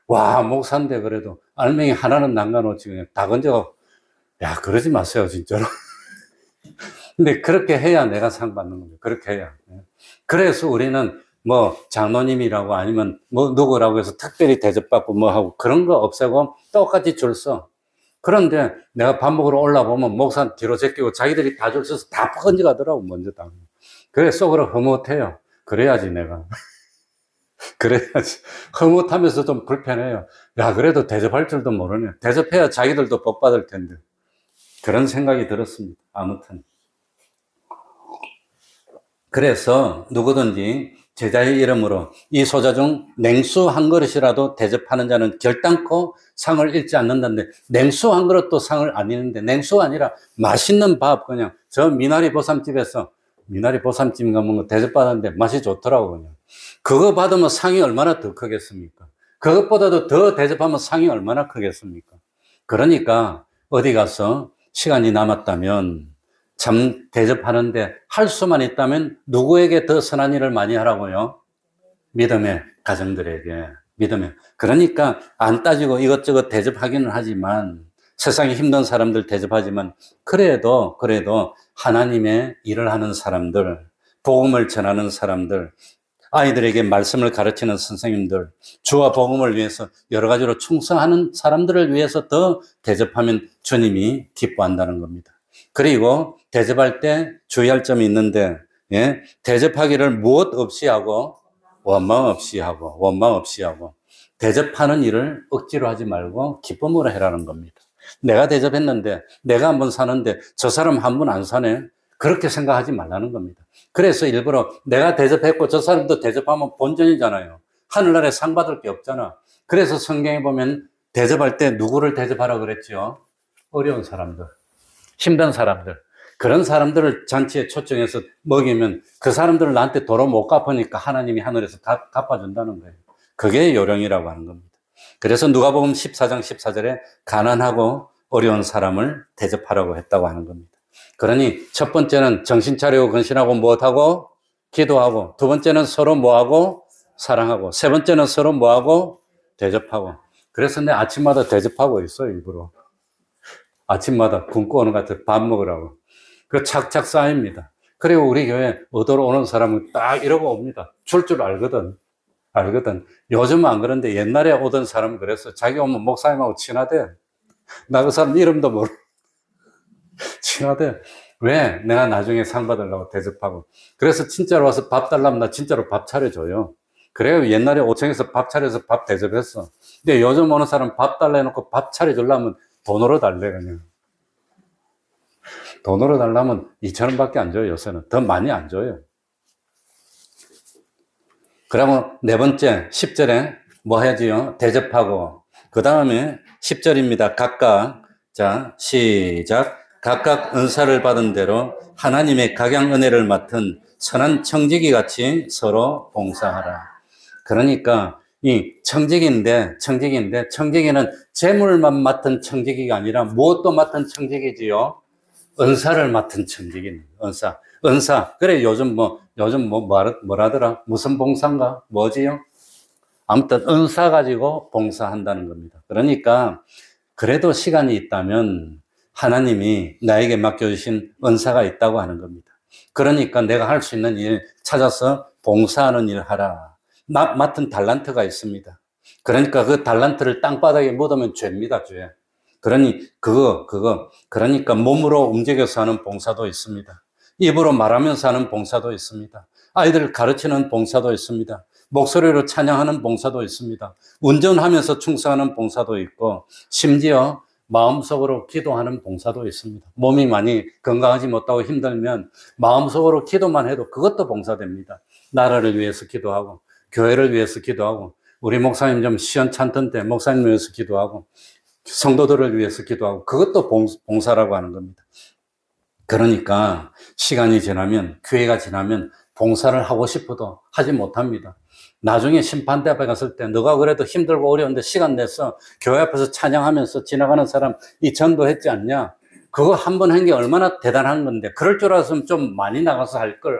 와, 목사인데 그래도 알맹이 하나는 남겨놓지 그냥 다 건져가고. 야, 그러지 마세요 진짜로. 근데 그렇게 해야 내가 상 받는 겁니다. 그렇게 해야. 그래서 우리는 뭐 장로님이라고 아니면 뭐 누구라고 해서 특별히 대접받고 뭐 하고 그런 거 없애고 똑같이 줄 서. 그런데 내가 밥 먹으러 올라보면 목사 뒤로 제끼고 자기들이 다 줄 서서 다 건져가더라고, 먼저 다. 그래 속으로 흐뭇해요. 그래야지 내가. 그래야지. 흐뭇하면서 좀 불편해요. 야, 그래도 대접할 줄도 모르네. 대접해야 자기들도 복 받을 텐데. 그런 생각이 들었습니다. 아무튼. 그래서 누구든지 제자의 이름으로 이 소자 중 냉수 한 그릇이라도 대접하는 자는 결단코 상을 잃지 않는다는데, 냉수 한 그릇도 상을 안 잃는데, 냉수가 아니라 맛있는 밥, 그냥 저 미나리 보쌈집에서 미나리 보쌈찜 가면 거 대접받았는데 맛이 좋더라고, 그냥. 그거 받으면 상이 얼마나 더 크겠습니까? 그것보다도 더 대접하면 상이 얼마나 크겠습니까? 그러니까 어디 가서 시간이 남았다면 참 대접하는데 할 수만 있다면 누구에게 더 선한 일을 많이 하라고요? 믿음의 가정들에게. 믿음의. 그러니까 안 따지고 이것저것 대접하기는 하지만 세상에 힘든 사람들 대접하지만 그래도 하나님의 일을 하는 사람들, 복음을 전하는 사람들, 아이들에게 말씀을 가르치는 선생님들, 주와 복음을 위해서 여러 가지로 충성하는 사람들을 위해서 더 대접하면 주님이 기뻐한다는 겁니다. 그리고 대접할 때 주의할 점이 있는데, 예? 대접하기를 무엇 없이 하고 원망 없이 하고 대접하는 일을 억지로 하지 말고 기쁨으로 해라는 겁니다. 내가 대접했는데 내가 한번 사는데 저 사람 한 번 안 사네, 그렇게 생각하지 말라는 겁니다. 그래서 일부러 내가 대접했고 저 사람도 대접하면 본전이잖아요. 하늘나라에 상 받을 게 없잖아. 그래서 성경에 보면 대접할 때 누구를 대접하라고 그랬죠? 어려운 사람들, 힘든 사람들. 그런 사람들을 잔치에 초청해서 먹이면 그 사람들을 나한테 도로 못 갚으니까 하나님이 하늘에서 갚아준다는 거예요. 그게 요령이라고 하는 겁니다. 그래서 누가복음 14장 14절에 가난하고 어려운 사람을 대접하라고 했다고 하는 겁니다. 그러니 첫 번째는 정신 차리고 근신하고 무엇하고? 기도하고. 두 번째는 서로 뭐하고? 사랑하고. 세 번째는 서로 뭐하고? 대접하고. 그래서 내 아침마다 대접하고 있어요, 일부러. 아침마다 굶고 오는 것 같아요. 밥 먹으라고. 그 착착 쌓입니다. 그리고 우리 교회 얻으러 오는 사람은 딱 이러고 옵니다. 줄 알거든. 요즘은 안 그런데 옛날에 오던 사람은 그랬어. 자기 오면 목사님하고 친하대. 나 그 사람 이름도 모르. 친하대. 왜? 내가 나중에 상 받으려고 대접하고. 그래서 진짜로 와서 밥 달라면 나 진짜로 밥 차려줘요. 그래요. 옛날에 5층에서 밥 차려서 밥 대접했어. 근데 요즘 오는 사람 밥 달라 해놓고 밥 차려주려면 돈으로 달래, 그냥. 돈으로 달라면 2,000원밖에 안 줘요, 요새는. 더 많이 안 줘요. 그러면 네 번째, 10절에 뭐 해야지요? 대접하고. 그 다음에 10절입니다. 각각. 자, 시작. 각각 은사를 받은 대로 하나님의 각양 은혜를 맡은 선한 청지기 같이 서로 봉사하라. 그러니까 이 청지기는 재물만 맡은 청지기가 아니라 무엇도 맡은 청지기지요? 은사를 맡은 청지기는 은사. 그래, 요즘 뭐라더라? 무슨 봉사인가? 뭐지요? 아무튼 은사 가지고 봉사한다는 겁니다. 그러니까 그래도 시간이 있다면 하나님이 나에게 맡겨주신 은사가 있다고 하는 겁니다. 그러니까 내가 할 수 있는 일 찾아서 봉사하는 일을 하라. 맡은 달란트가 있습니다. 그러니까 그 달란트를 땅바닥에 묻으면 죄입니다, 죄. 그러니까 몸으로 움직여서 하는 봉사도 있습니다. 입으로 말하면서 하는 봉사도 있습니다. 아이들을 가르치는 봉사도 있습니다. 목소리로 찬양하는 봉사도 있습니다. 운전하면서 충성하는 봉사도 있고, 심지어 마음속으로 기도하는 봉사도 있습니다. 몸이 많이 건강하지 못하고 힘들면 마음속으로 기도만 해도 그것도 봉사됩니다. 나라를 위해서 기도하고, 교회를 위해서 기도하고, 우리 목사님 좀 시원찮던데 목사님을 위해서 기도하고, 성도들을 위해서 기도하고, 그것도 봉사라고 하는 겁니다. 그러니까 시간이 지나면, 기회가 지나면 봉사를 하고 싶어도 하지 못합니다. 나중에 심판대 앞에 갔을 때 너가 그래도 힘들고 어려운데 시간 내서 교회 앞에서 찬양하면서 지나가는 사람 이 전도했지 않냐? 그거 한 번 한 게 얼마나 대단한 건데, 그럴 줄 알았으면 좀 많이 나가서 할 걸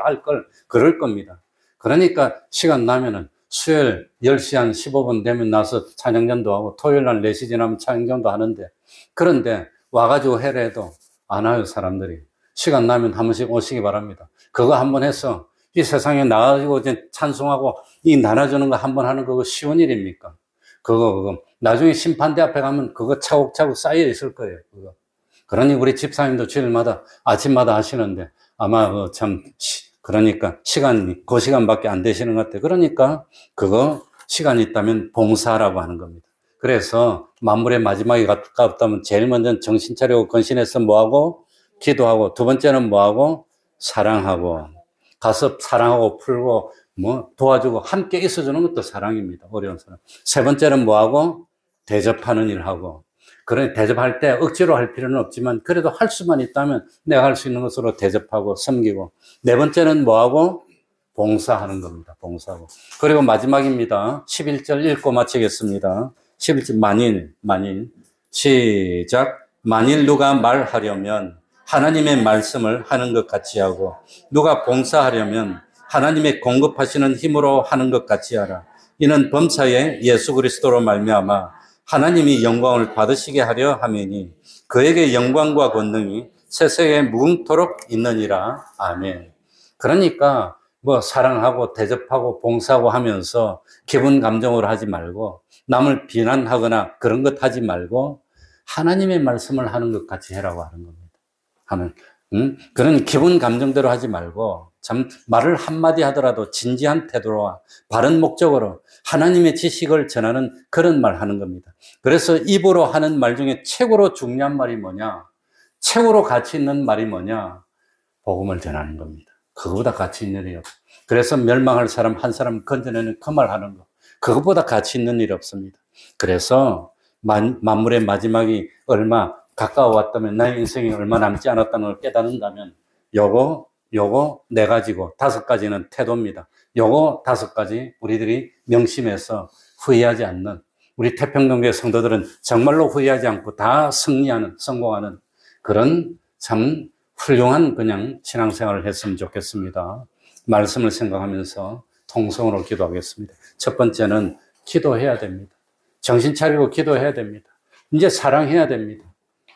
그럴 겁니다. 그러니까 시간 나면은 수요일 10시 한 15분 되면 나서 찬양전도 하고, 토요일 날 4시 지나면 찬양전도 하는데, 그런데 와가지고 해래도 안 와요, 사람들이. 시간 나면 한 번씩 오시기 바랍니다. 그거 한 번 해서 이 세상에 나가지고 이제 찬송하고 이 나눠주는 거 한 번 하는 거 쉬운 일입니까? 그거 나중에 심판대 앞에 가면 그거 차곡차곡 쌓여 있을 거예요, 그거. 그러니 우리 집사님도 주일마다 아침마다 하시는데 아마 그러니까 시간이 그 시간밖에 안 되시는 것 같아요. 그러니까 그거 시간이 있다면 봉사라고 하는 겁니다. 그래서 만물의 마지막이 가깝다면 제일 먼저 정신 차리고 근신해서 뭐하고? 기도하고, 두 번째는 뭐하고? 사랑하고. 가서 사랑하고 풀고 도와주고 함께 있어주는 것도 사랑입니다. 어려운 사람. 세 번째는 뭐하고? 대접하는 일하고. 그런 대접할 때 억지로 할 필요는 없지만 그래도 할 수만 있다면 내가 할 수 있는 것으로 대접하고 섬기고, 네 번째는 뭐하고? 봉사하는 겁니다. 봉사하고. 그리고 마지막입니다. 11절 읽고 마치겠습니다. 11절 만일 시작. 만일 누가 말하려면 하나님의 말씀을 하는 것 같이 하고, 누가 봉사하려면 하나님의 공급하시는 힘으로 하는 것 같이 하라. 이는 범사에 예수 그리스도로 말미암아 하나님이 영광을 받으시게 하려 함이니 그에게 영광과 권능이 세세에 무궁토록 있느니라. 아멘. 그러니까 뭐 사랑하고 대접하고 봉사하고 하면서 기분 감정으로 하지 말고, 남을 비난하거나 그런 것 하지 말고 하나님의 말씀을 하는 것 같이 해라고 하는 겁니다. 그런 기분 감정대로 하지 말고 참 말을 한마디 하더라도 진지한 태도와 바른 목적으로 하나님의 지식을 전하는 그런 말 하는 겁니다. 그래서 입으로 하는 말 중에 최고로 중요한 말이 뭐냐? 최고로 가치 있는 말이 뭐냐? 복음을 전하는 겁니다. 그거보다 가치 있는 일이 없어요. 그래서 멸망할 사람 한 사람 건져내는 그 말 하는 거, 그것보다 가치 있는 일이 없습니다. 그래서 만물의 마지막이 얼마 가까워왔다면, 나의 인생이 얼마 남지 않았다는 걸 깨닫는다면 요거 네 가지고 5가지는 태도입니다. 요거 5가지 우리들이 명심해서 후회하지 않는, 우리 태평동교회 성도들은 정말로 후회하지 않고 다 승리하는, 성공하는 그런 참 훌륭한 그냥 신앙생활을 했으면 좋겠습니다. 말씀을 생각하면서 통성으로 기도하겠습니다. 첫 번째는 기도해야 됩니다. 정신 차리고 기도해야 됩니다. 이제 사랑해야 됩니다.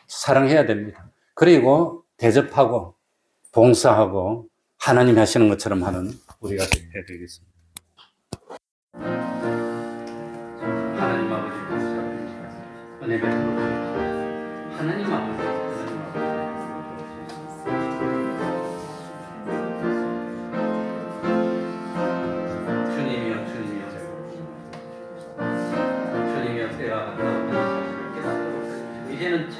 사랑해야 됩니다. 그리고 대접하고 봉사하고 하나님이 하시는 것처럼 하는 우리가 되어야 되겠습니다. 하나님 아버지 감사합니다. 은혜 베풀어 주옵소서. 하나님 아버지 주님이여 때가 갔다고 사실을 깨닫도록 이제는 참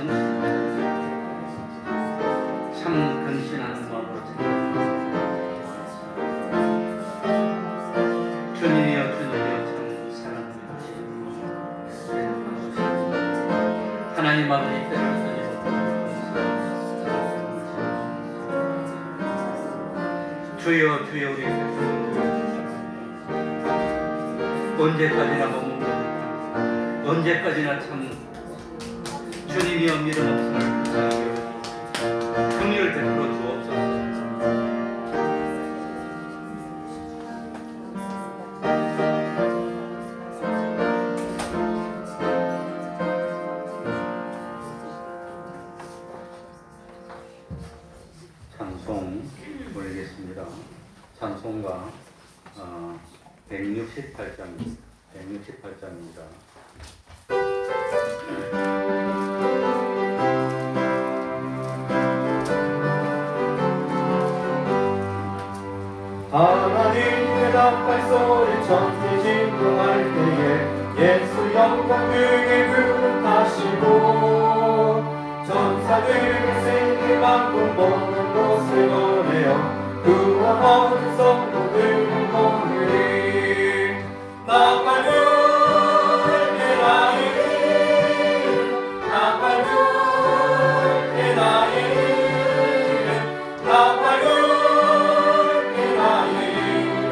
근신하는 마음으로 주님이여 참 사랑합니다. 하나님 아버지 때를 주여 주여 우리 언제까지나 머뭇거리고 언제까지나 참 주님이여 믿음 없음을 부탁하여 긍휼을 베풀어 주옵소서. 찬송 올리겠습니다. 찬송가 168장입니다. 168장입니다. 하나님 대답할 소리 천지 진동할 때에 예수 영광 중에 그릇하시고 전사들을 세계 만국 모든 곳에 보내어 그와 모든 성도들을 모으리. 나 밝을게 나의 이름, 나 밝을게 나의 이름, 나 밝을게 나의 이름.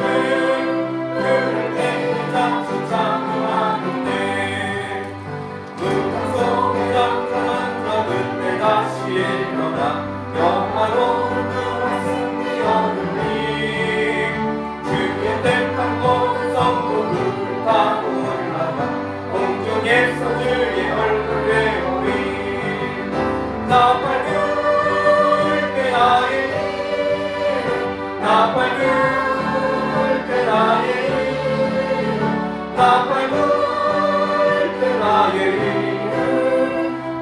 그를 때에 잠시 찬양하는데 무덤 속에 잠잠한 자 그때 다시 일어나 영화로운 그와 승리 얻으리. 주의 택한 모든 성도들을 타고 올라가 공중에서 주의 얼굴 외우리. 나 밝을게 나의 이름, 나 밝을게 나의 이름, 나 밝을게 나의 이름.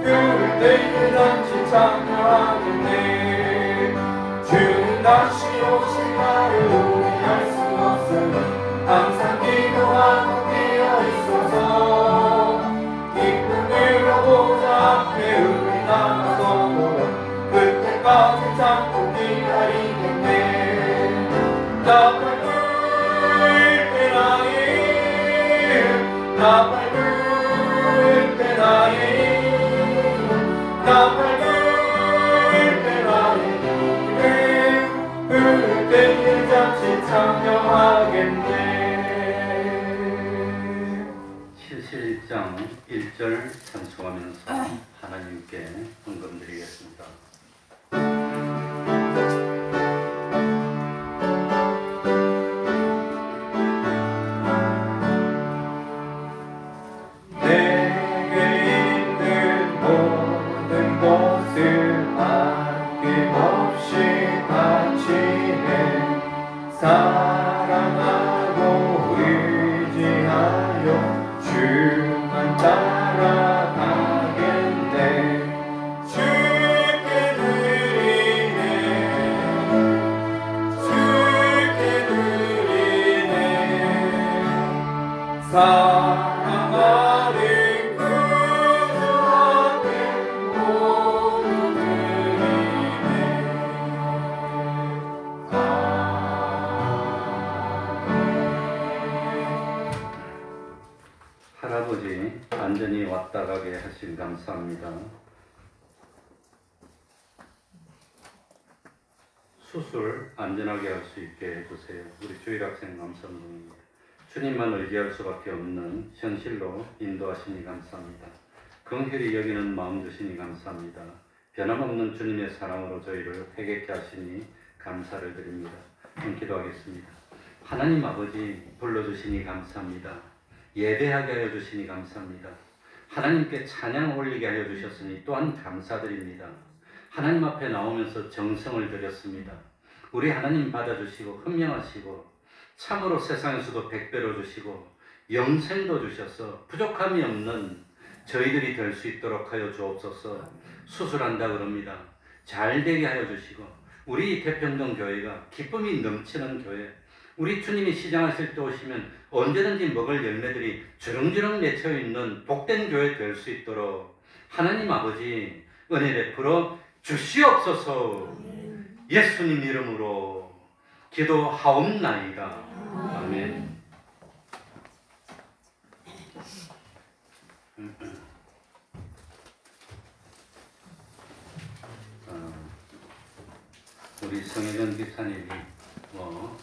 그럴 때에 잠시 찬양하겠네. 주는 다시 오실 날을 우리 알 수 없으니 항상 기도하고 깨어 있어서 기쁨으로 보좌 앞에 우리 나가서 그때까지 참고 기다리겠네. 나 밝을게 나의 이름, 나 밝을게 나의 이름, 창녀하겠네. 71장 1절 찬송하면서 하나님께 헌금드리겠습니다. 내게 있는 모든 것을 아낌없이 바치네. 사랑하고 의지하여 주만 따라가겠네. 주께 드리네. 주께 드리네. 사랑하는 그주 앞에 모두 드리네. 할아버지 안전히 왔다 가게 하신 감사합니다. 수술 안전하게 할 수 있게 해주세요. 우리 주일학생 감사합니다. 주님만 의지할 수밖에 없는 현실로 인도하시니 감사합니다. 긍휼히 여기는 마음 주시니 감사합니다. 변함없는 주님의 사랑으로 저희를 회개케 하시니 감사를 드립니다. 기도하겠습니다. 하나님 아버지 불러주시니 감사합니다. 예배하게 하여 주시니 감사합니다. 하나님께 찬양 올리게 하여 주셨으니 또한 감사드립니다. 하나님 앞에 나오면서 정성을 드렸습니다. 우리 하나님 받아주시고 현명하시고 참으로 세상에서도 백배로 주시고 영생도 주셔서 부족함이 없는 저희들이 될 수 있도록 하여 주옵소서. 수술한다 그럽니다. 잘 되게 하여 주시고 우리 태평동 교회가 기쁨이 넘치는 교회, 우리 주님이 시장하실 때 오시면 언제든지 먹을 열매들이 주렁주렁 맺혀 있는 복된 교회 될 수 있도록 하나님 아버지 은혜 베풀어 주시옵소서. 예수님 이름으로 기도하옵나이다. 아멘. 우리 성혜전 기사님이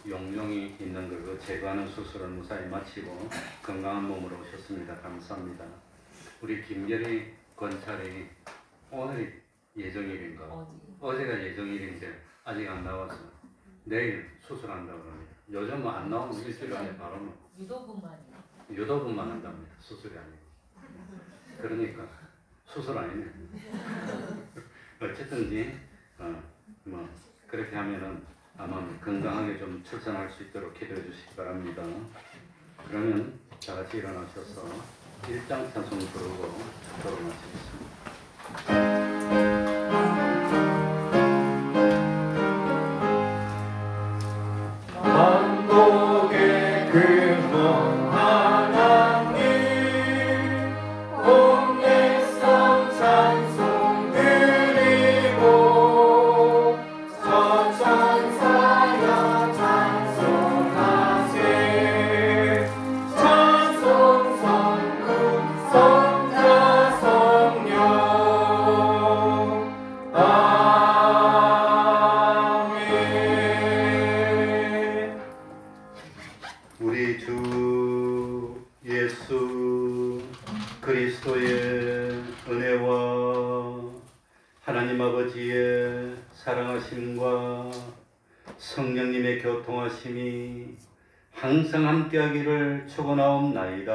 용종이 있는 걸 제거하는 수술을 무사히 마치고 건강한 몸으로 오셨습니다. 감사합니다. 우리 김결희 권찰이 오늘이 예정일인가? 어제가 예정일인데 아직 안 나와서 내일 수술한다고 합니다. 요즘은 안 나오면 일주일 안에 바로 유도분만 한답니다. 수술이 아니고. 그러니까 수술 아니네. 어쨌든지 그렇게 하면은 아마 건강하게 좀 출산할 수 있도록 기도해 주시기 바랍니다. 그러면 다 같이 일어나셔서 1장 찬송 부르고 기도를 마치겠습니다. 만복의 근원 하나님, 온 백성 찬송 드리고 천천사여 찬송하세. 찬송 성군 성자 성령 우리 주 예수 그리스도의 은혜와 하나님 아버지의 사랑하심과 성령님의 교통하심이 항상 함께하기를 축원하옵나이다.